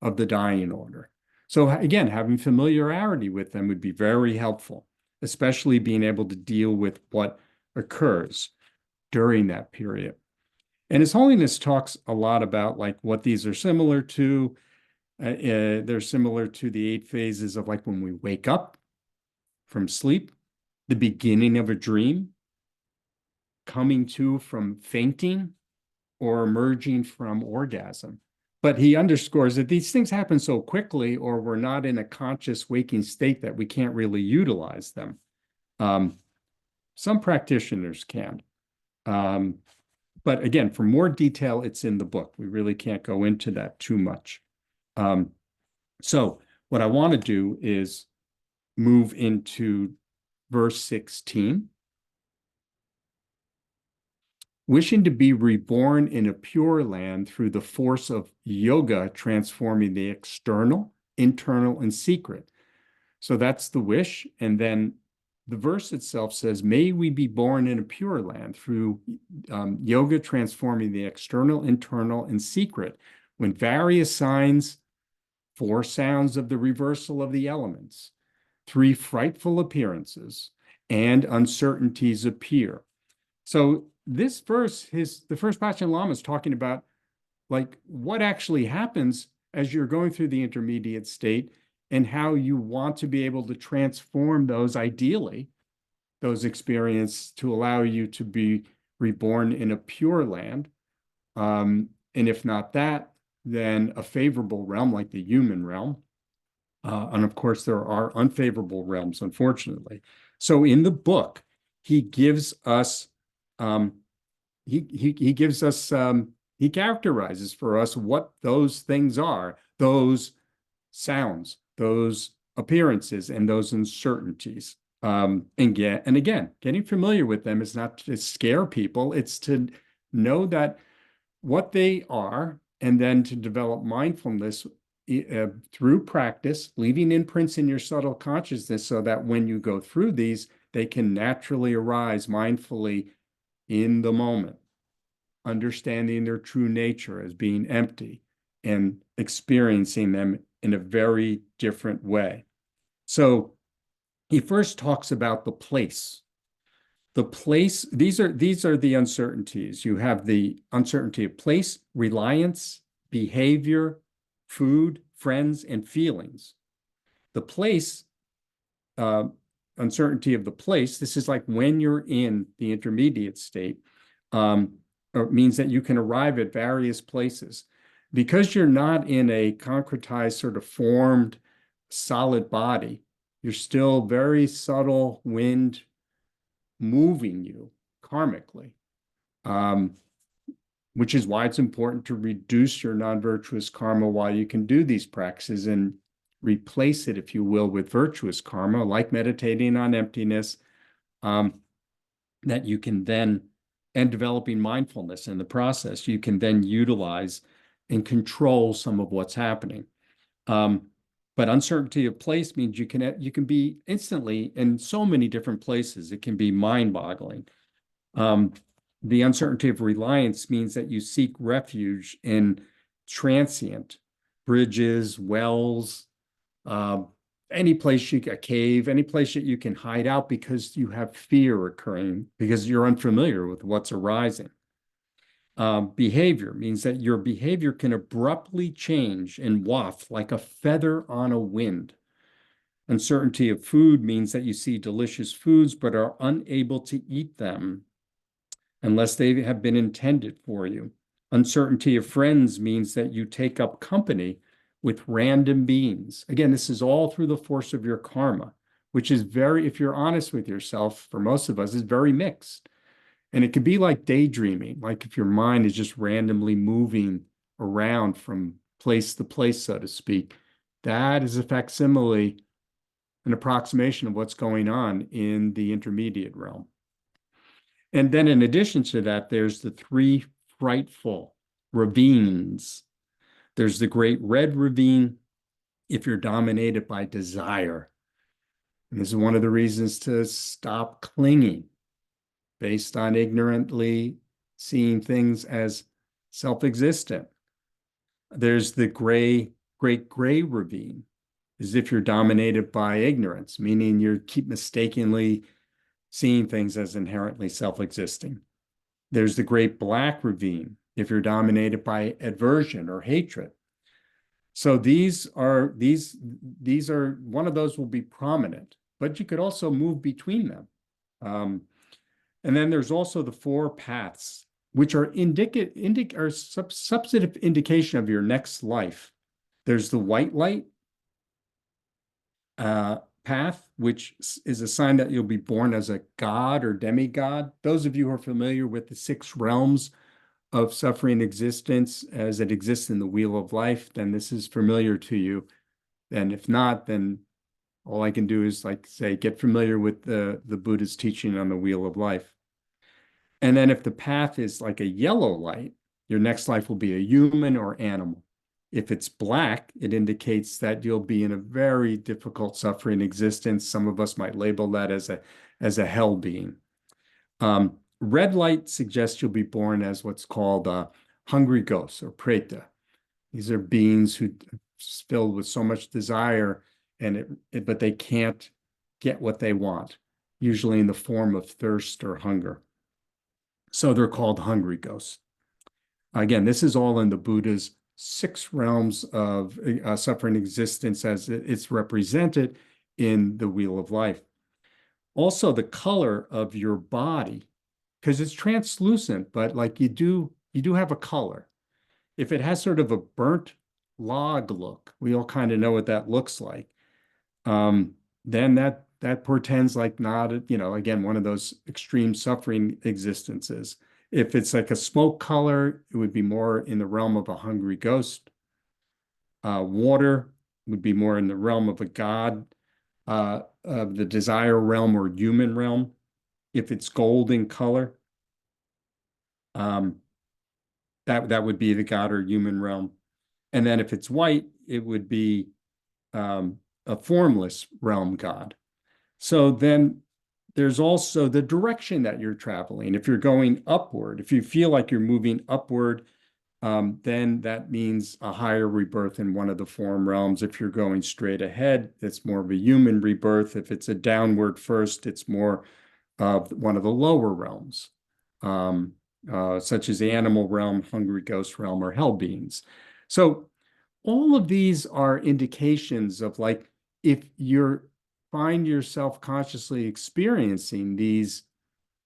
of the dying order. So again, having familiarity with them would be very helpful, especially being able to deal with what occurs during that period. And His Holiness talks a lot about like what these are similar to. They're similar to the 8 phases of like when we wake up from sleep, the beginning of a dream, coming to from fainting, or emerging from orgasm. But he underscores that these things happen so quickly, or we're not in a conscious waking state, that we can't really utilize them. Some practitioners can. But again, for more detail, it's in the book. We really can't go into that too much. So what I want to do is move into verse 16. Wishing to be reborn in a pure land through the force of yoga, transforming the external, internal, and secret. So that's the wish. And then the verse itself says, may we be born in a pure land through yoga transforming the external, internal, and secret when various signs, four sounds of the reversal of the elements, three frightful appearances, and uncertainties appear. So this verse, the first Panchen Lama is talking about like what actually happens as you're going through the intermediate state and how you want to be able to transform those ideally, those experiences to allow you to be reborn in a pure land. And if not that, then a favorable realm like the human realm. And of course, there are unfavorable realms, unfortunately. So in the book, he gives us um, he gives us he characterizes for us what those things are, those sounds, those appearances, and those uncertainties. And again, getting familiar with them is not to scare people, it's to know that what they are, and then to develop mindfulness through practice, leaving imprints in your subtle consciousness so that when you go through these, they can naturally arise mindfully in the moment, understanding their true nature as being empty and experiencing them in a very different way. So he first talks about the place. The place, these are the uncertainties. You have the uncertainty of place, reliance, behavior, food, friends, and feelings. The place, uh, uncertainty of the place, this is like when you're in the intermediate state, um, it means that you can arrive at various places. Because you're not in a concretized, sort of formed, solid body, you're still very subtle wind moving you karmically, um, which is why it's important to reduce your non-virtuous karma while you can do these practices and replace it, if you will, with virtuous karma, like meditating on emptiness, um, that you can then, and developing mindfulness in the process, you can then utilize and control some of what's happening. But uncertainty of place means you can be instantly in so many different places. It can be mind-boggling. The uncertainty of reliance means that you seek refuge in transient bridges, wells, uh, any place a cave, any place that you can hide out because you have fear occurring, because you're unfamiliar with what's arising. Behavior means that your behavior can abruptly change and waft like a feather on a wind. Uncertainty of food means that you see delicious foods but are unable to eat them unless they have been intended for you. Uncertainty of friends means that you take up company with random beings. Again, this is all through the force of your karma, which is very, if you're honest with yourself, for most of us, is very mixed. And it could be like daydreaming, like if your mind is just randomly moving around from place to place, so to speak. That is a facsimile, an approximation of what's going on in the intermediate realm. And then in addition to that, there's the three frightful ravines. There's the great red ravine if you're dominated by desire. And this is one of the reasons to stop clinging based on ignorantly seeing things as self-existent. There's the great gray ravine, as if you're dominated by ignorance, meaning you keep mistakenly seeing things as inherently self-existing. There's the great black ravine, if you're dominated by aversion or hatred. So these are one of those will be prominent, but you could also move between them. And then there's also the four paths, which are substantive indication of your next life. There's the white light path, which is a sign that you'll be born as a god or demigod. Those of you who are familiar with the six realms of suffering existence as it exists in the wheel of life, then this is familiar to you. And if not, then all I can do is like say, get familiar with the Buddha's teaching on the wheel of life. And then if the path is like a yellow light, your next life will be a human or animal. If it's black, it indicates that you'll be in a very difficult suffering existence. Some of us might label that as a hell being. Red light suggests you'll be born as what's called hungry ghosts or preta. These are beings who are filled with so much desire, but they can't get what they want, usually in the form of thirst or hunger. So they're called hungry ghosts. Again, this is all in the Buddha's six realms of suffering existence as it's represented in the Wheel of Life. Also, the color of your body, because it's translucent, but like you do have a color. If it has sort of a burnt log look, we all kind of know what that looks like. Then that portends like not, again, one of those extreme suffering existences. If it's like a smoke color, it would be more in the realm of a hungry ghost. Water would be more in the realm of a god, of the desire realm or human realm. If it's gold in color, um, that would be the god or human realm. And then if it's white, it would be a formless realm god. So then there's also the direction that you're traveling. If you're going upward, if you feel like you're moving upward, then that means a higher rebirth in one of the form realms. If you're going straight ahead, it's more of a human rebirth. If it's a downward first, it's more of one of the lower realms, such as the animal realm, hungry ghost realm, or hell beings. So all of these are indications of like if you're find yourself consciously experiencing these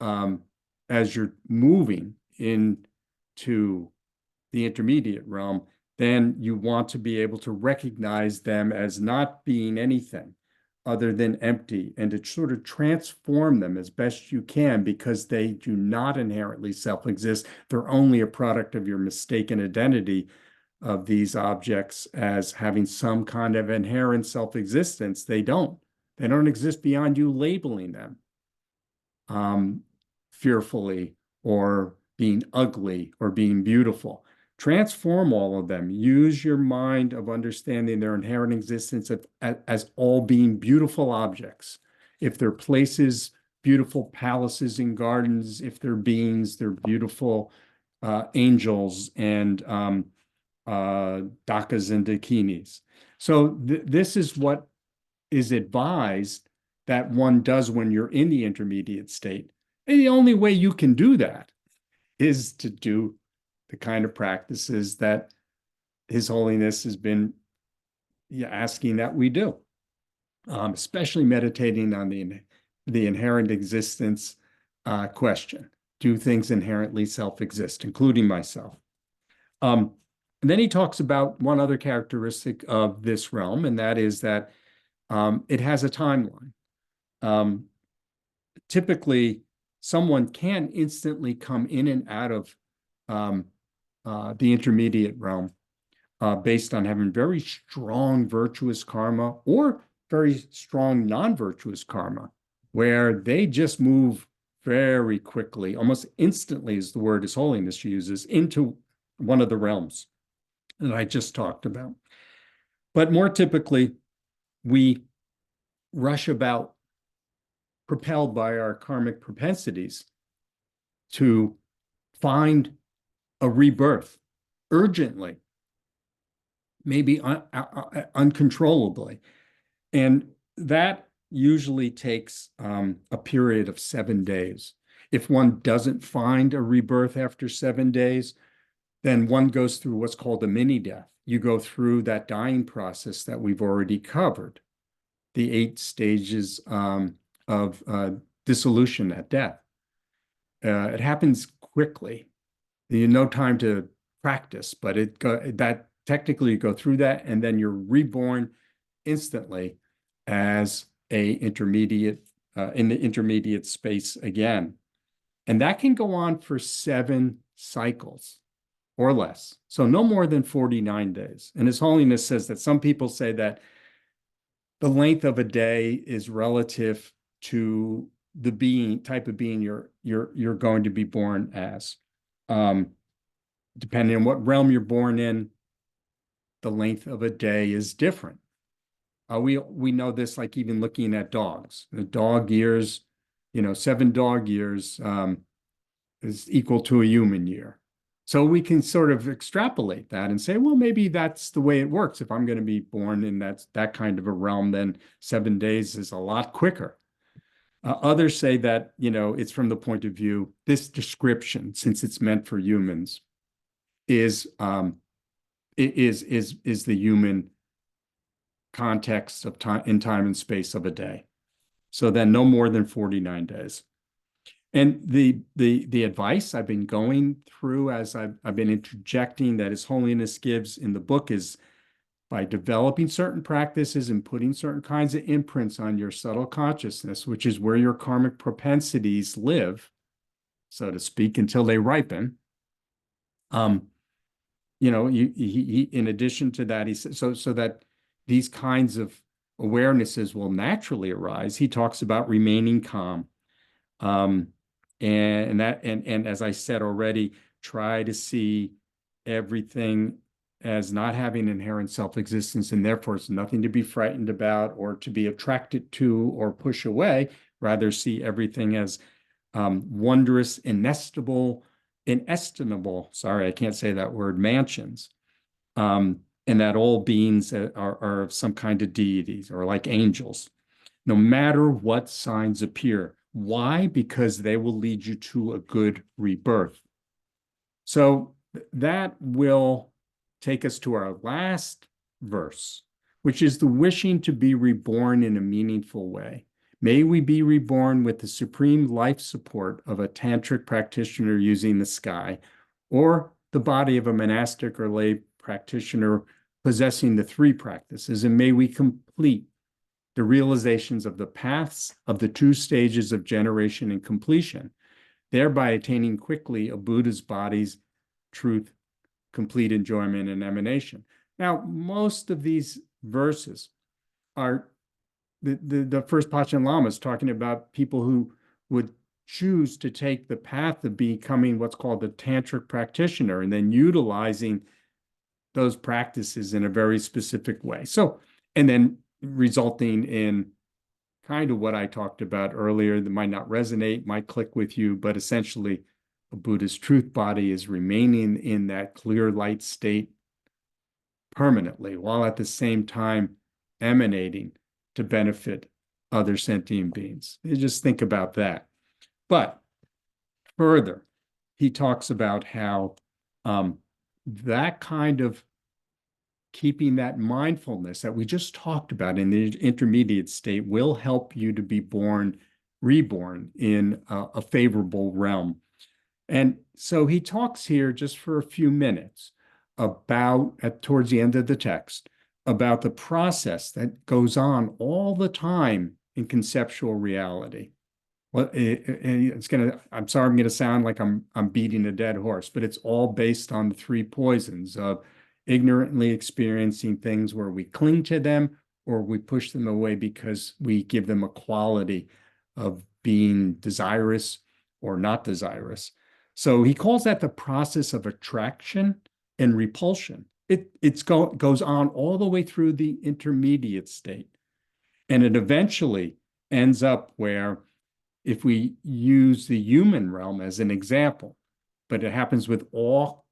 as you're moving into the intermediate realm, then you want to be able to recognize them as not being anything other than empty and to sort of transform them as best you can because they do not inherently self-exist. They're only a product of your mistaken identity of these objects as having some kind of inherent self-existence. They don't. They don't exist beyond you labeling them fearfully or being ugly or being beautiful. Transform all of them. Use your mind of understanding their inherent existence as all being beautiful objects. If they're places, beautiful palaces and gardens. If they're beings, they're beautiful angels and dakas and dakinis. So this is what is advised that one does when you're in the intermediate state. And the only way you can do that is to do the kind of practices that His Holiness has been asking that we do, especially meditating on the inherent existence question. Do things inherently self-exist, including myself? And then he talks about one other characteristic of this realm, and that is that it has a timeline. Typically, someone can instantly come in and out of the intermediate realm based on having very strong virtuous karma or very strong non-virtuous karma, where they just move very quickly, almost instantly is the word His Holiness uses, into one of the realms that I just talked about. But more typically, we rush about propelled by our karmic propensities to find a rebirth urgently, maybe uncontrollably. And that usually takes a period of 7 days. If one doesn't find a rebirth after 7 days, then one goes through what's called a mini death. You go through that dying process that we've already covered, the 8 stages of dissolution at death. It happens quickly. You have no time to practice, but that technically you go through that and then you're reborn instantly as a intermediate in the intermediate space again. And that can go on for 7 cycles or less. So no more than 49 days. And His Holiness says that some people say that the length of a day is relative to the type of being you're going to be born as. Depending on what realm you're born in, the length of a day is different. We know this, like even looking at dogs. The dog years, 7 dog years is equal to a human year. So we can sort of extrapolate that and say, well, maybe that's the way it works. If I'm going to be born in that kind of a realm, then 7 days is a lot quicker. Others say that, it's from the point of view, this description, since it's meant for humans, is the human context of time in time and space of a day. So then no more than 49 days. And the advice I've been going through as I've been interjecting that His Holiness gives in the book is by developing certain practices and putting certain kinds of imprints on your subtle consciousness, which is where your karmic propensities live, so to speak, until they ripen. He in addition to that, he says so that these kinds of awarenesses will naturally arise. He talks about remaining calm. And as I said already, try to see everything as not having inherent self-existence, and therefore it's nothing to be frightened about or to be attracted to or push away. Rather, see everything as wondrous, inestimable, sorry, I can't say that word, mansions. And that all beings are of some kind of deities or like angels, no matter what signs appear. Why? Because they will lead you to a good rebirth. So that will take us to our last verse, which is the wishing to be reborn in a meaningful way. May we be reborn with the supreme life support of a tantric practitioner using the sky, or the body of a monastic or lay practitioner possessing the three practices, and may we complete the realizations of the paths of the two stages of generation and completion, thereby attaining quickly a Buddha's body's truth, complete enjoyment, and emanation. Now, most of these verses are the first Panchen Lama is talking about people who would choose to take the path of becoming what's called the tantric practitioner and then utilizing those practices in a very specific way. So, and then resulting in kind of what I talked about earlier that might not resonate, might click with you, but essentially a Buddha's truth body is remaining in that clear light state permanently, while at the same time emanating to benefit other sentient beings. You just think about that. But further, he talks about how that kind of keeping that mindfulness that we just talked about in the intermediate state will help you to be reborn in a favorable realm. And so he talks here just for a few minutes towards the end of the text, about the process that goes on all the time in conceptual reality. Well, I'm sorry, I'm gonna sound like I'm beating a dead horse, but it's all based on the three poisons of ignorantly experiencing things where we cling to them or we push them away because we give them a quality of being desirous or not desirous. So he calls that the process of attraction and repulsion. It goes on all the way through the intermediate state. And it eventually ends up where, if we use the human realm as an example, but it happens with all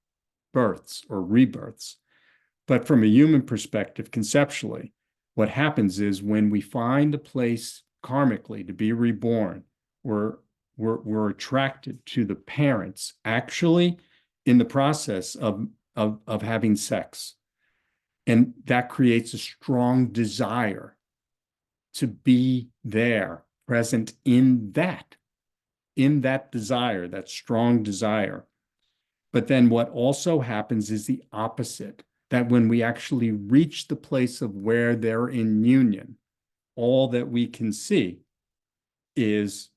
births or rebirths. But from a human perspective, conceptually, what happens is when we find a place karmically to be reborn, we're attracted to the parents actually in the process of having sex. And that creates a strong desire to be there, present in that desire, that strong desire. But then what also happens is the opposite, that when we actually reach the place of where they're in union, all that we can see is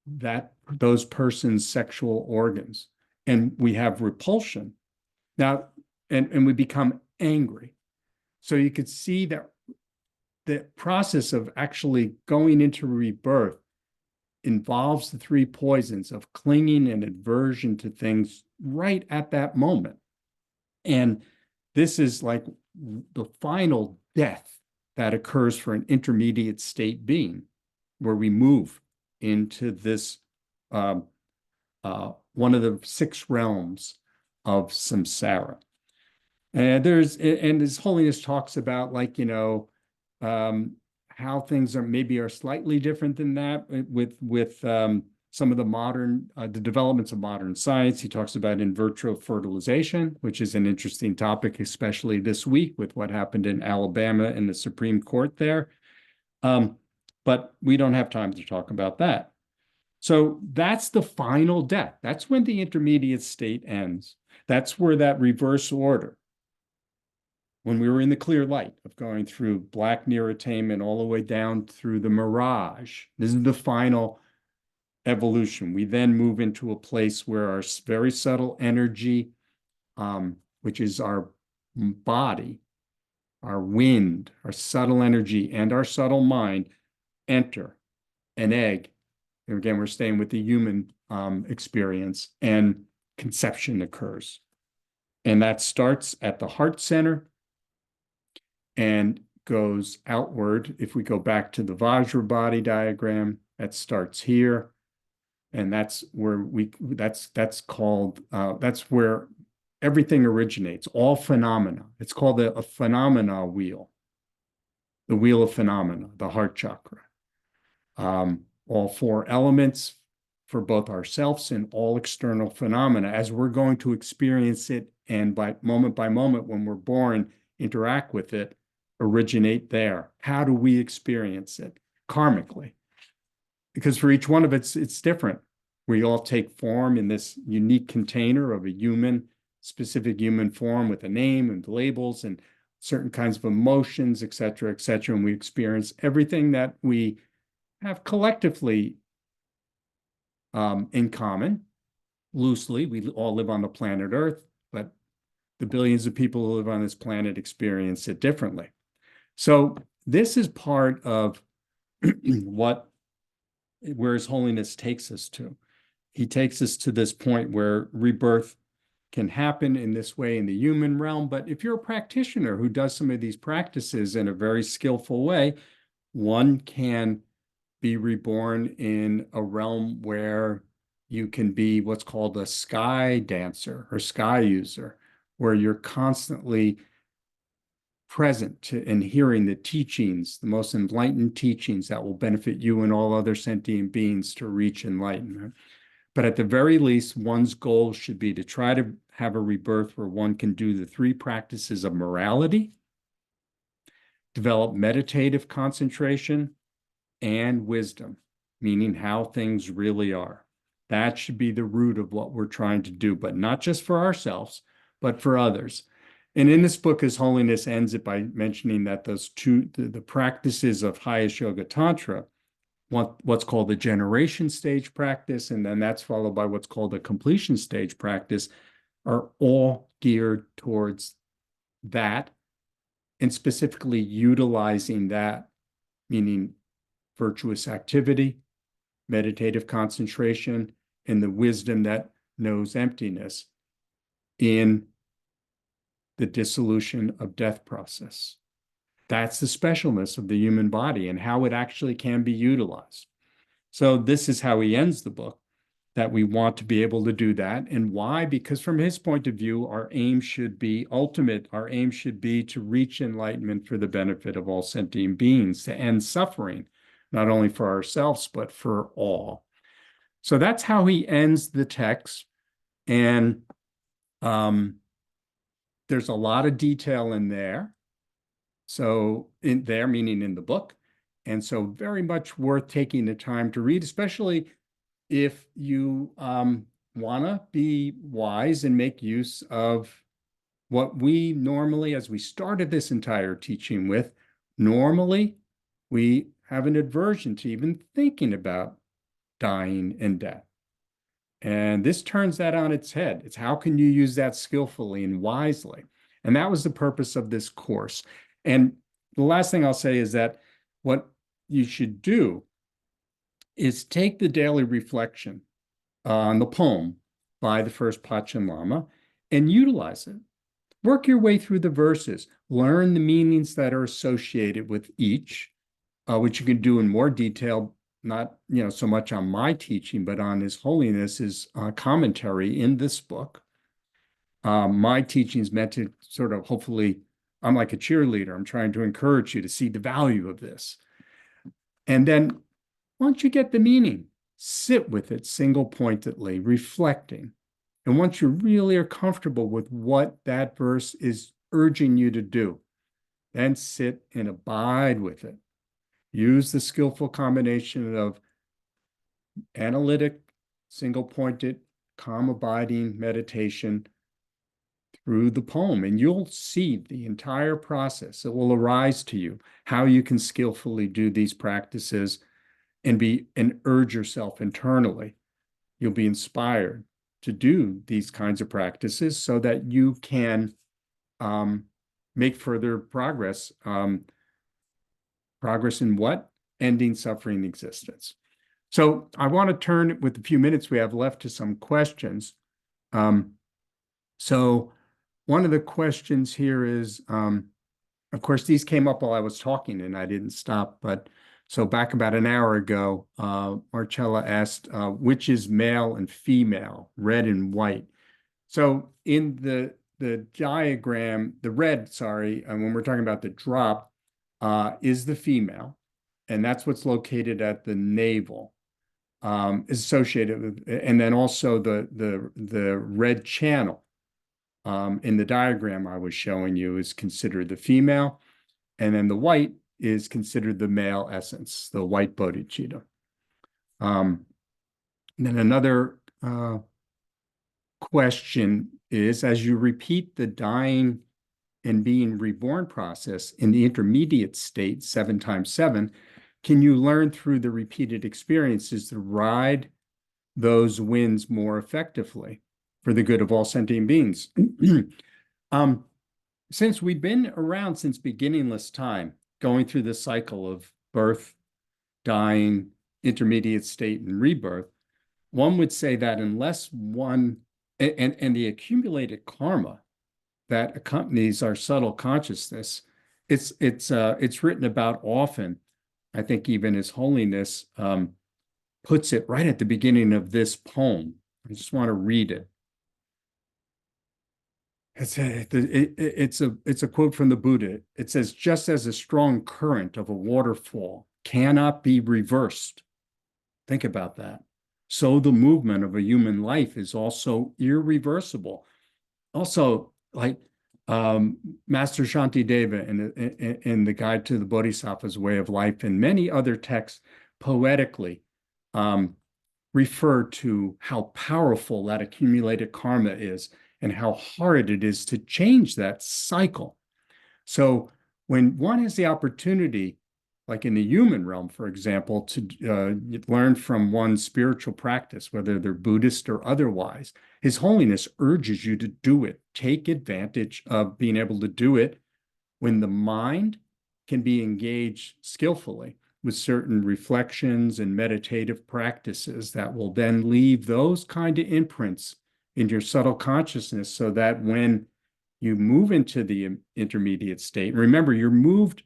that those persons' sexual organs. And we have repulsion. Now, and we become angry. So you could see that the process of actually going into rebirth involves the three poisons of clinging and aversion to things right at that moment. And this is like the final death that occurs for an intermediate state being, where we move into this one of the six realms of samsara. And His Holiness talks about, like, how things are slightly different than that with some of the developments of modern science. He talks about in vitro fertilization, which is an interesting topic, especially this week with what happened in Alabama in the Supreme Court there. But we don't have time to talk about that. So that's the final death. That's when the intermediate state ends. That's where that reverse order, when we were in the clear light of going through black near attainment all the way down through the mirage, this is the final evolution. We then move into a place where our very subtle energy, which is our body, our wind, our subtle energy, and our subtle mind, enter an egg. And again, we're staying with the human experience, and conception occurs. And that starts at the heart center and goes outward. If we go back to the Vajra body diagram, that starts here. And that's where that's where everything originates, all phenomena. It's called a phenomena wheel, the wheel of phenomena, the heart chakra. All four elements for both ourselves and all external phenomena, as we're going to experience it, and by moment when we're born, interact with it, originate there. How do we experience it? Karmically. Because for each one of it's different. We all take form in this unique container of a specific human form with a name and labels and certain kinds of emotions, et cetera, and we experience everything that we have collectively in common. Loosely, we all live on the planet Earth, but the billions of people who live on this planet experience it differently. So this is part of where His Holiness takes us to. He takes us to this point where rebirth can happen in this way in the human realm. But if you're a practitioner who does some of these practices in a very skillful way, one can be reborn in a realm where you can be what's called a sky dancer or sky user, where you're constantly present and hearing the teachings, the most enlightened teachings that will benefit you and all other sentient beings to reach enlightenment. But at the very least, one's goal should be to try to have a rebirth where one can do the three practices of morality, develop meditative concentration, and wisdom, meaning how things really are. That should be the root of what we're trying to do, but not just for ourselves, but for others. And in this book, His Holiness ends it by mentioning that the practices of highest yoga tantra, what's called the generation stage practice, and then that's followed by what's called the completion stage practice, are all geared towards that, and specifically utilizing that, meaning virtuous activity, meditative concentration, and the wisdom that knows emptiness in the dissolution of death process. That's the specialness of the human body and how it actually can be utilized. So this is how he ends the book, that we want to be able to do that. And why? Because from his point of view, our aim should be ultimate. Our aim should be to reach enlightenment for the benefit of all sentient beings, to end suffering, not only for ourselves, but for all. So that's how he ends the text. And there's a lot of detail in there. So in there, meaning in the book. And so very much worth taking the time to read, especially if you want to be wise and make use of what we normally, as we started this entire teaching with, normally we have an aversion to even thinking about dying and death. And this turns that on its head. It's how can you use that skillfully and wisely? And that was the purpose of this course. And the last thing I'll say is that what you should do is take the daily reflection on the poem by the first Panchen Lama and utilize it. Work your way through the verses, learn the meanings that are associated with each, which you can do in more detail, not so much on my teaching, but on His Holiness's commentary in this book. My teaching is meant to sort of, hopefully, I'm like a cheerleader. I'm trying to encourage you to see the value of this. And then once you get the meaning, sit with it single pointedly, reflecting. And once you really are comfortable with what that verse is urging you to do, then sit and abide with it. Use the skillful combination of analytic, single pointed, calm abiding meditation through the poem, and you'll see the entire process. It will arise to you how you can skillfully do these practices and urge yourself internally. You'll be inspired to do these kinds of practices so that you can make further progress. Progress in what? Ending suffering existence. So I want to turn, with the few minutes we have left, to some questions. So one of the questions here is, of course, these came up while I was talking and I didn't stop. But so back about an hour ago, Marcella asked, which is male and female, red and white? So in the diagram, the red, sorry, when we're talking about the drop, is the female, and that's what's located at the navel, is associated with, and then also the red channel in the diagram I was showing you is considered the female, and then the white is considered the male essence, the white bodhicitta. And then another question is, as you repeat the dying and being reborn process in the intermediate state, 7 times 7, can you learn through the repeated experiences to ride those winds more effectively for the good of all sentient beings? Since we've been around since beginningless time, going through the cycle of birth, dying, intermediate state, and rebirth, one would say that unless one, and the accumulated karma that accompanies our subtle consciousness, it's written about often. I think even His Holiness puts it right at the beginning of this poem. I just want to read it. It's a quote from the Buddha. It says, just as a strong current of a waterfall cannot be reversed. Think about that. So the movement of a human life is also irreversible. Also, like Master Shantideva in the Guide to the Bodhisattva's Way of Life and many other texts poetically refer to how powerful that accumulated karma is and how hard it is to change that cycle. So when one has the opportunity, like in the human realm, for example, to learn from one's spiritual practice, whether they're Buddhist or otherwise, His Holiness urges you to do it. Take advantage of being able to do it when the mind can be engaged skillfully with certain reflections and meditative practices that will then leave those kind of imprints in your subtle consciousness so that when you move into the intermediate state, remember, you're moved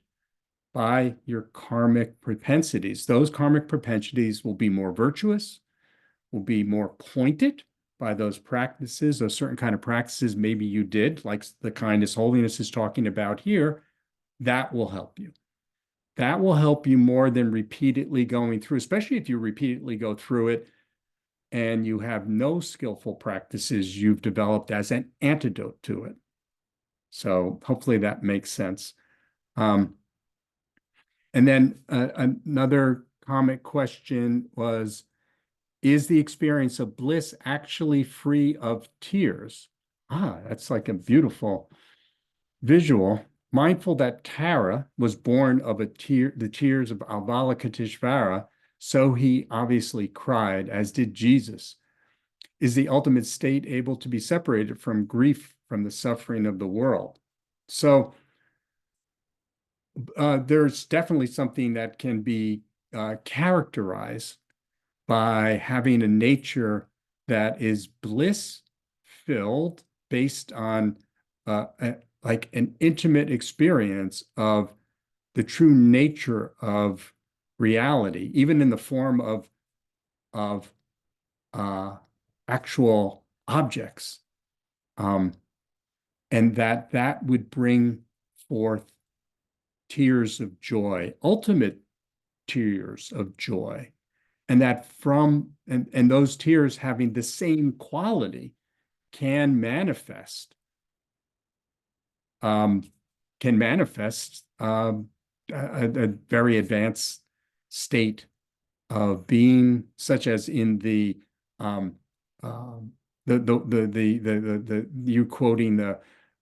by your karmic propensities. Those karmic propensities will be more virtuous, will be more pointed by those practices, those certain kind of practices maybe you did, like the kind His Holiness is talking about here. That will help you. That will help you more than repeatedly going through, especially if you repeatedly go through it and you have no skillful practices you've developed as an antidote to it. So hopefully that makes sense. And then another comic question was, is the experience of bliss actually free of tears? That's like a beautiful visual. Mindful that Tara was born of the tears of Avalokiteshvara, so he obviously cried, as did Jesus. Is the ultimate state able to be separated from grief, from the suffering of the world? So there's definitely something that can be characterized by having a nature that is bliss filled based on like an intimate experience of the true nature of reality, even in the form of uh, actual objects, um, and that would bring forth tears of joy, ultimate tears of joy, and that and those tears having the same quality can manifest um, a very advanced state of being, such as in um, um, the you quoting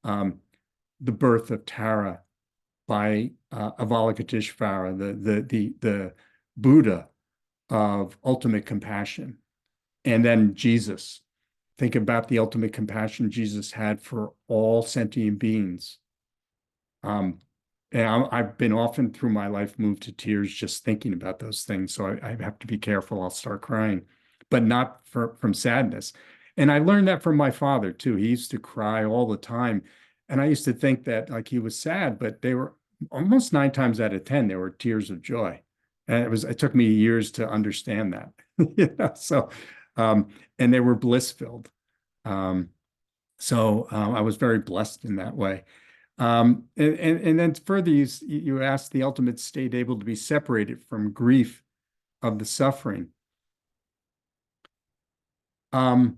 um, the birth of Tara by Avalokiteshvara, the Buddha of ultimate compassion, and then Jesus. Think about the ultimate compassion Jesus had for all sentient beings. Um, and I've been often through my life moved to tears just thinking about those things. So I have to be careful. I'll start crying, but not from sadness. And I learned that from my father too. He used to cry all the time. And I used to think that like he was sad, but they were almost 9 times out of 10, they were tears of joy. And it took me years to understand that. So, um, and they were bliss filled. Um, I was very blessed in that way. And then further, you asked the ultimate state able to be separated from grief of the suffering. Um,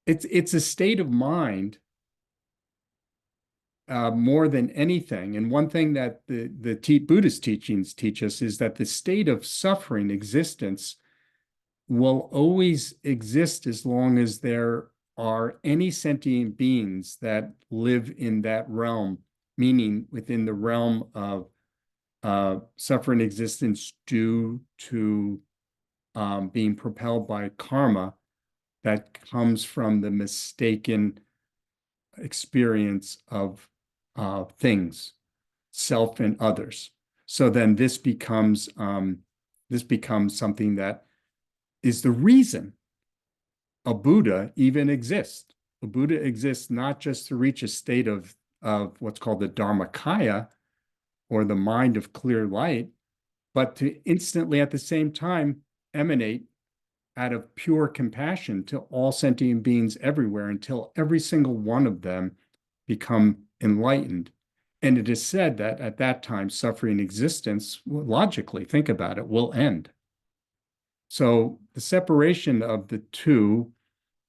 it's a state of mind more than anything. And one thing that the Buddhist teachings teach us is that the state of suffering existence will always exist as long as there are any sentient beings that live in that realm, meaning within the realm of suffering existence due to being propelled by karma that comes from the mistaken experience of things, self and others. So then this becomes something that is the reason a Buddha even exists. A Buddha exists not just to reach a state of what's called the Dharmakaya, or the mind of clear light, but to instantly at the same time emanate out of pure compassion to all sentient beings everywhere until every single one of them become enlightened. And it is said that at that time, suffering existence, logically, think about it, will end. So the separation of the two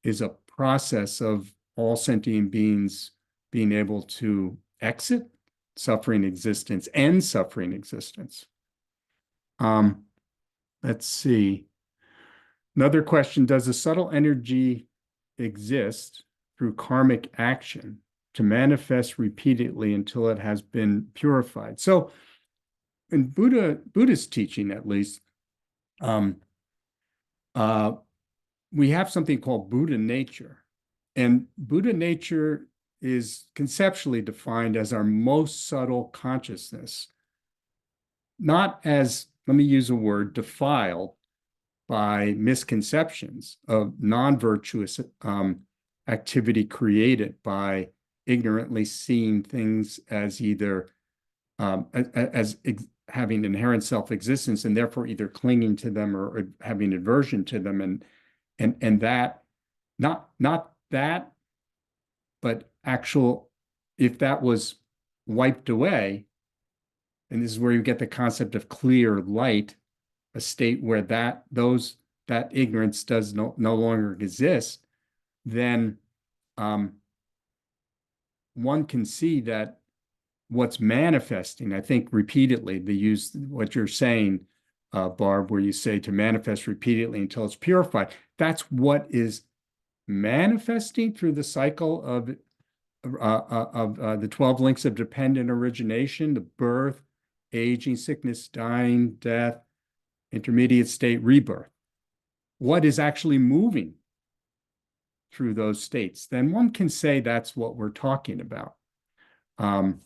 is a process of all sentient beings being able to exit suffering existence and suffering existence. Um, let's see. Another question, does a subtle energy exist through karmic action to manifest repeatedly until it has been purified? So in Buddhist teaching, at least, um, uh, we have something called Buddha nature. And Buddha nature is conceptually defined as our most subtle consciousness, not as, let me use a word, defiled by misconceptions of non-virtuous activity created by ignorantly seeing things as either as having inherent self-existence and therefore either clinging to them or having aversion to them, and that not that, but actual, if that was wiped away, and this is where you get the concept of clear light, a state where that ignorance does no longer exist, then um, one can see that what's manifesting, I think repeatedly, they use what you're saying, Barb, where you say to manifest repeatedly until it's purified. That's what is manifesting through the cycle of the 12 links of dependent origination, the birth, aging, sickness, dying, death, intermediate state, rebirth. What is actually moving through those states? Then one can say that's what we're talking about. Um,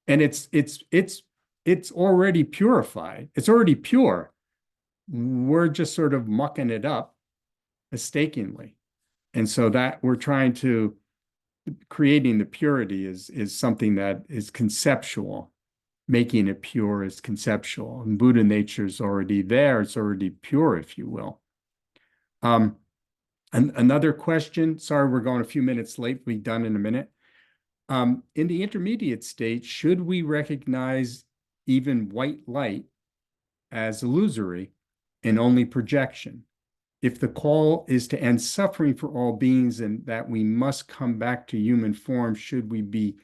and it's already purified. It's already pure. We're just sort of mucking it up mistakenly. And so that we're trying to creating the purity is something that is conceptual. Making it pure is conceptual, and Buddha nature is already there. It's already pure, if you will. And another question. Sorry, we're going a few minutes late. We'll be done in a minute. In the intermediate state, should we recognize even white light as illusory and only projection? If the call is to end suffering for all beings and that we must come back to human form, should we be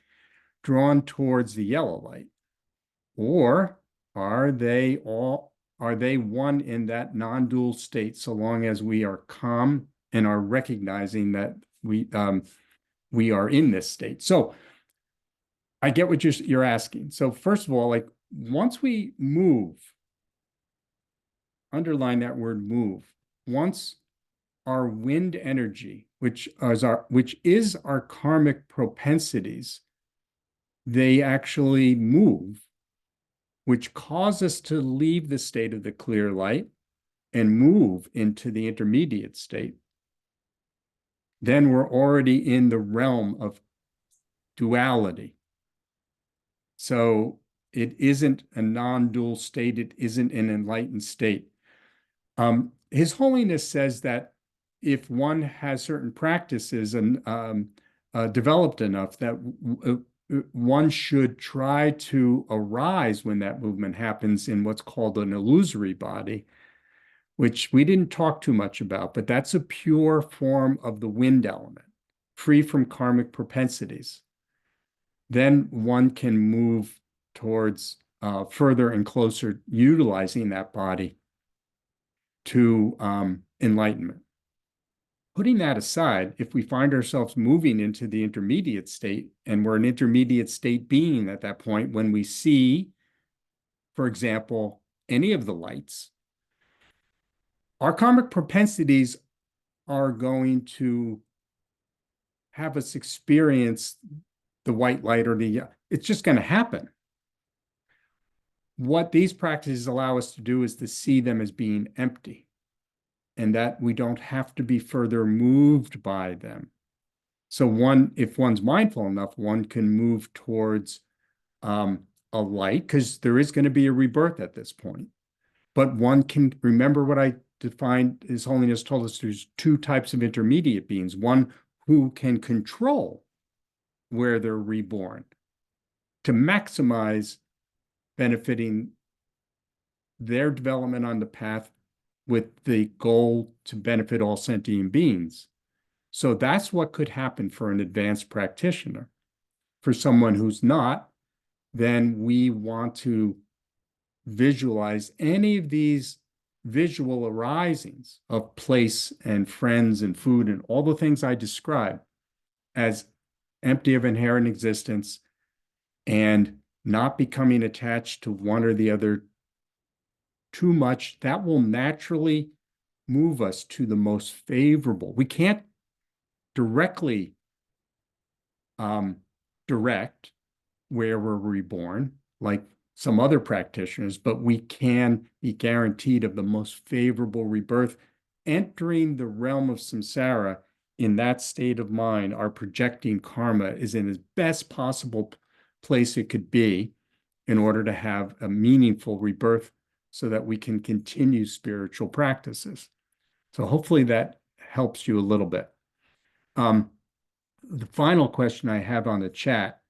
drawn towards the yellow light? Or are they one in that non-dual state so long as we are calm and are recognizing that we are in this state? So I get what you're asking. So first of all, like once we move, underline that word move, once our wind energy, which is our karmic propensities, they actually move, which cause us to leave the state of the clear light and move into the intermediate state. Then we're already in the realm of duality. So it isn't a non-dual state. It isn't an enlightened state. His Holiness says that if one has certain practices and developed enough, that one should try to arise when that movement happens in what's called an illusory body, which we didn't talk too much about, but that's a pure form of the wind element, free from karmic propensities. Then one can move towards further and closer utilizing that body to enlightenment. Putting that aside, if we find ourselves moving into the intermediate state, and we're an intermediate state being at that point, when we see, for example, any of the lights, our karmic propensities are going to have us experience the white light or it's just going to happen. What these practices allow us to do is to see them as being empty, and that we don't have to be further moved by them. So if one's mindful enough, one can move towards a light, because there is going to be a rebirth at this point. But one can remember what I defined, His Holiness told us there's two types of intermediate beings. One who can control where they're reborn to maximize benefiting their development on the path with the goal to benefit all sentient beings. So that's what could happen for an advanced practitioner. For someone who's not, then we want to visualize any of these visual arisings of place and friends and food and all the things I described as empty of inherent existence and not becoming attached to one or the other too much. That will naturally move us to the most favorable. We can't directly direct where we're reborn, like some other practitioners, but we can be guaranteed of the most favorable rebirth. Entering the realm of samsara in that state of mind, our projecting karma is in its best possible place it could be in order to have a meaningful rebirth so that we can continue spiritual practices. So hopefully that helps you a little bit. The final question I have on the chat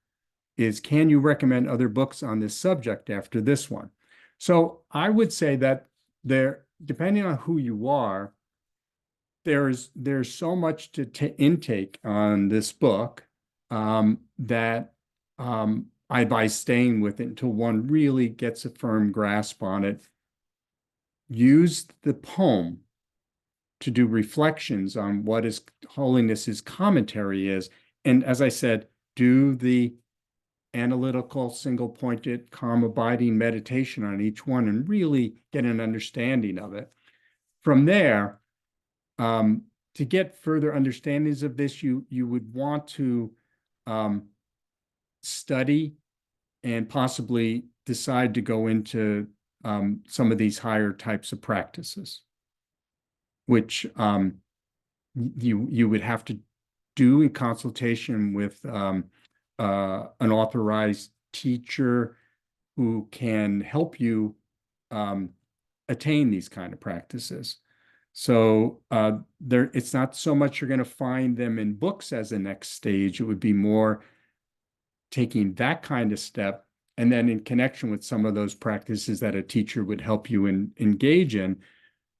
is, can you recommend other books on this subject after this one? So I would say that depending on who you are, there's so much to intake on this book that I advise staying with it until one really gets a firm grasp on it. Use the poem to do reflections on what His Holiness's commentary is. And as I said, do the analytical, single-pointed, calm, abiding meditation on each one and really get an understanding of it. From there, to get further understandings of this, you would want to study and possibly decide to go into some of these higher types of practices, which you would have to do in consultation with an authorized teacher who can help you um, attain these kind of practices. So it's not so much you're going to find them in books as a next stage. It would be more taking that kind of step and then in connection with some of those practices that a teacher would help you engage in,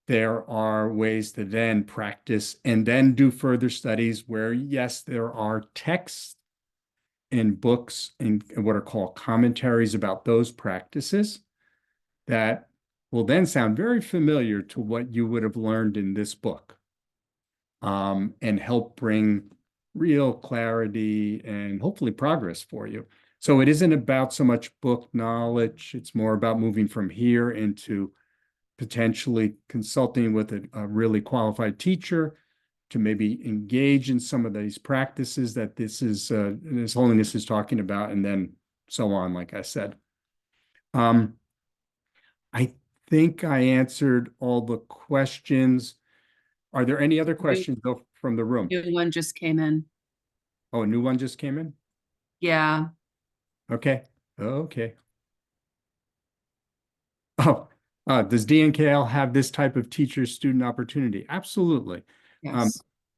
there are ways to then practice and then do further studies where, yes, there are texts and books and what are called commentaries about those practices that will then sound very familiar to what you would have learned in this book, and help bring real clarity and hopefully progress for you. So it isn't about so much book knowledge. It's more about moving from here into potentially consulting with a really qualified teacher to maybe engage in some of these practices that His Holiness is talking about, and then so on, like I said. I think I answered all the questions. Are there any other New questions though from the room? new one just came in. Oh, a new one just came in? Yeah, Okay. Okay. Oh, does DNKL have this type of teacher-student opportunity? Absolutely. Um,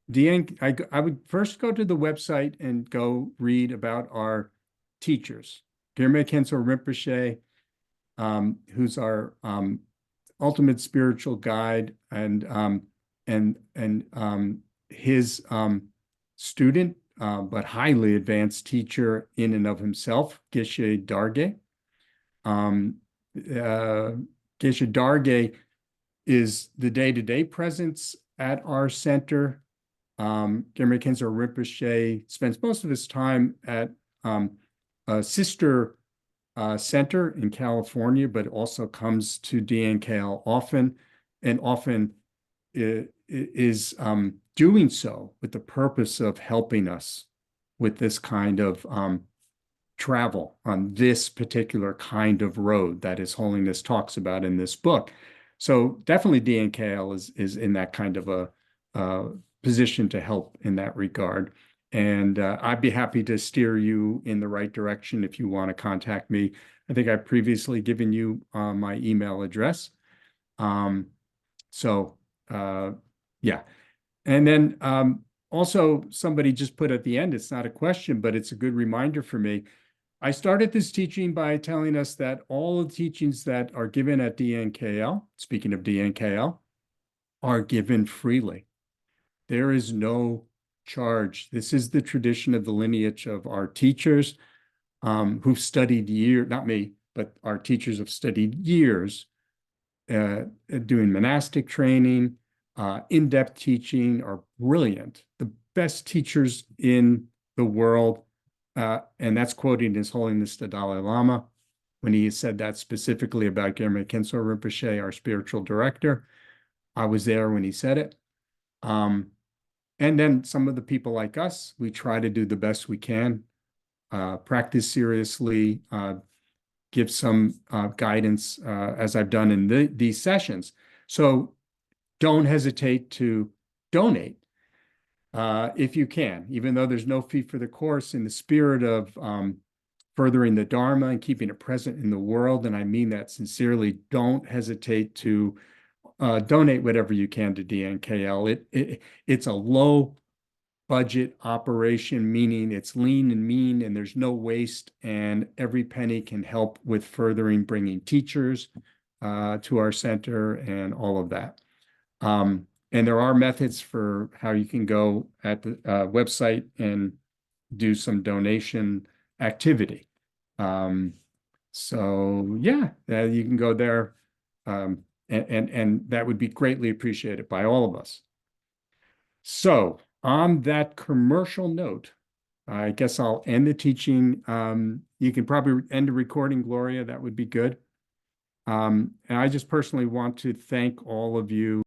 yes. I would first go to the website and go read about our teachers. Girma Khenso Rinpoche, who's our ultimate spiritual guide, and his student, but highly advanced teacher in and of himself, Geshe Darge. Um, uh, Geshe Darge is the day-to-day presence at our center. Girma Khenso Rinpoche spends most of his time at a sister center in California, but also comes to DNKL often, and often is doing so with the purpose of helping us with this kind of travel on this particular kind of road that His Holiness talks about in this book. So definitely DNKL is in that kind of a position to help in that regard. And I'd be happy to steer you in the right direction if you want to contact me. I think I've previously given you my email address. Um, so yeah. And then also somebody just put at the end, it's not a question, but it's a good reminder for me. I started this teaching by telling us that all the teachings that are given at DNKL, speaking of DNKL, are given freely. There is no charge. This is the tradition of the lineage of our teachers, who've studied not me, but our teachers have studied years doing monastic training, in-depth teaching, are brilliant. The best teachers in the world, and that's quoting His Holiness the Dalai Lama when he said that specifically about Girma Khenso Rinpoche, our spiritual director. I was there when he said it. And then some of the people like us, we try to do the best we can, practice seriously, give some guidance, as I've done in these sessions. So don't hesitate to donate if you can, even though there's no fee for the course, in the spirit of furthering the Dharma and keeping it present in the world. And I mean that sincerely. Don't hesitate to donate whatever you can to DNKL. It's a low budget operation, meaning it's lean and mean and there's no waste, and every penny can help with furthering bringing teachers to our center and all of that. And there are methods for how you can go at the website and do some donation activity. So yeah, you can go there, and that would be greatly appreciated by all of us. So on that commercial note, I guess I'll end the teaching. You can probably end the recording, Gloria. That would be good. And I just personally want to thank all of you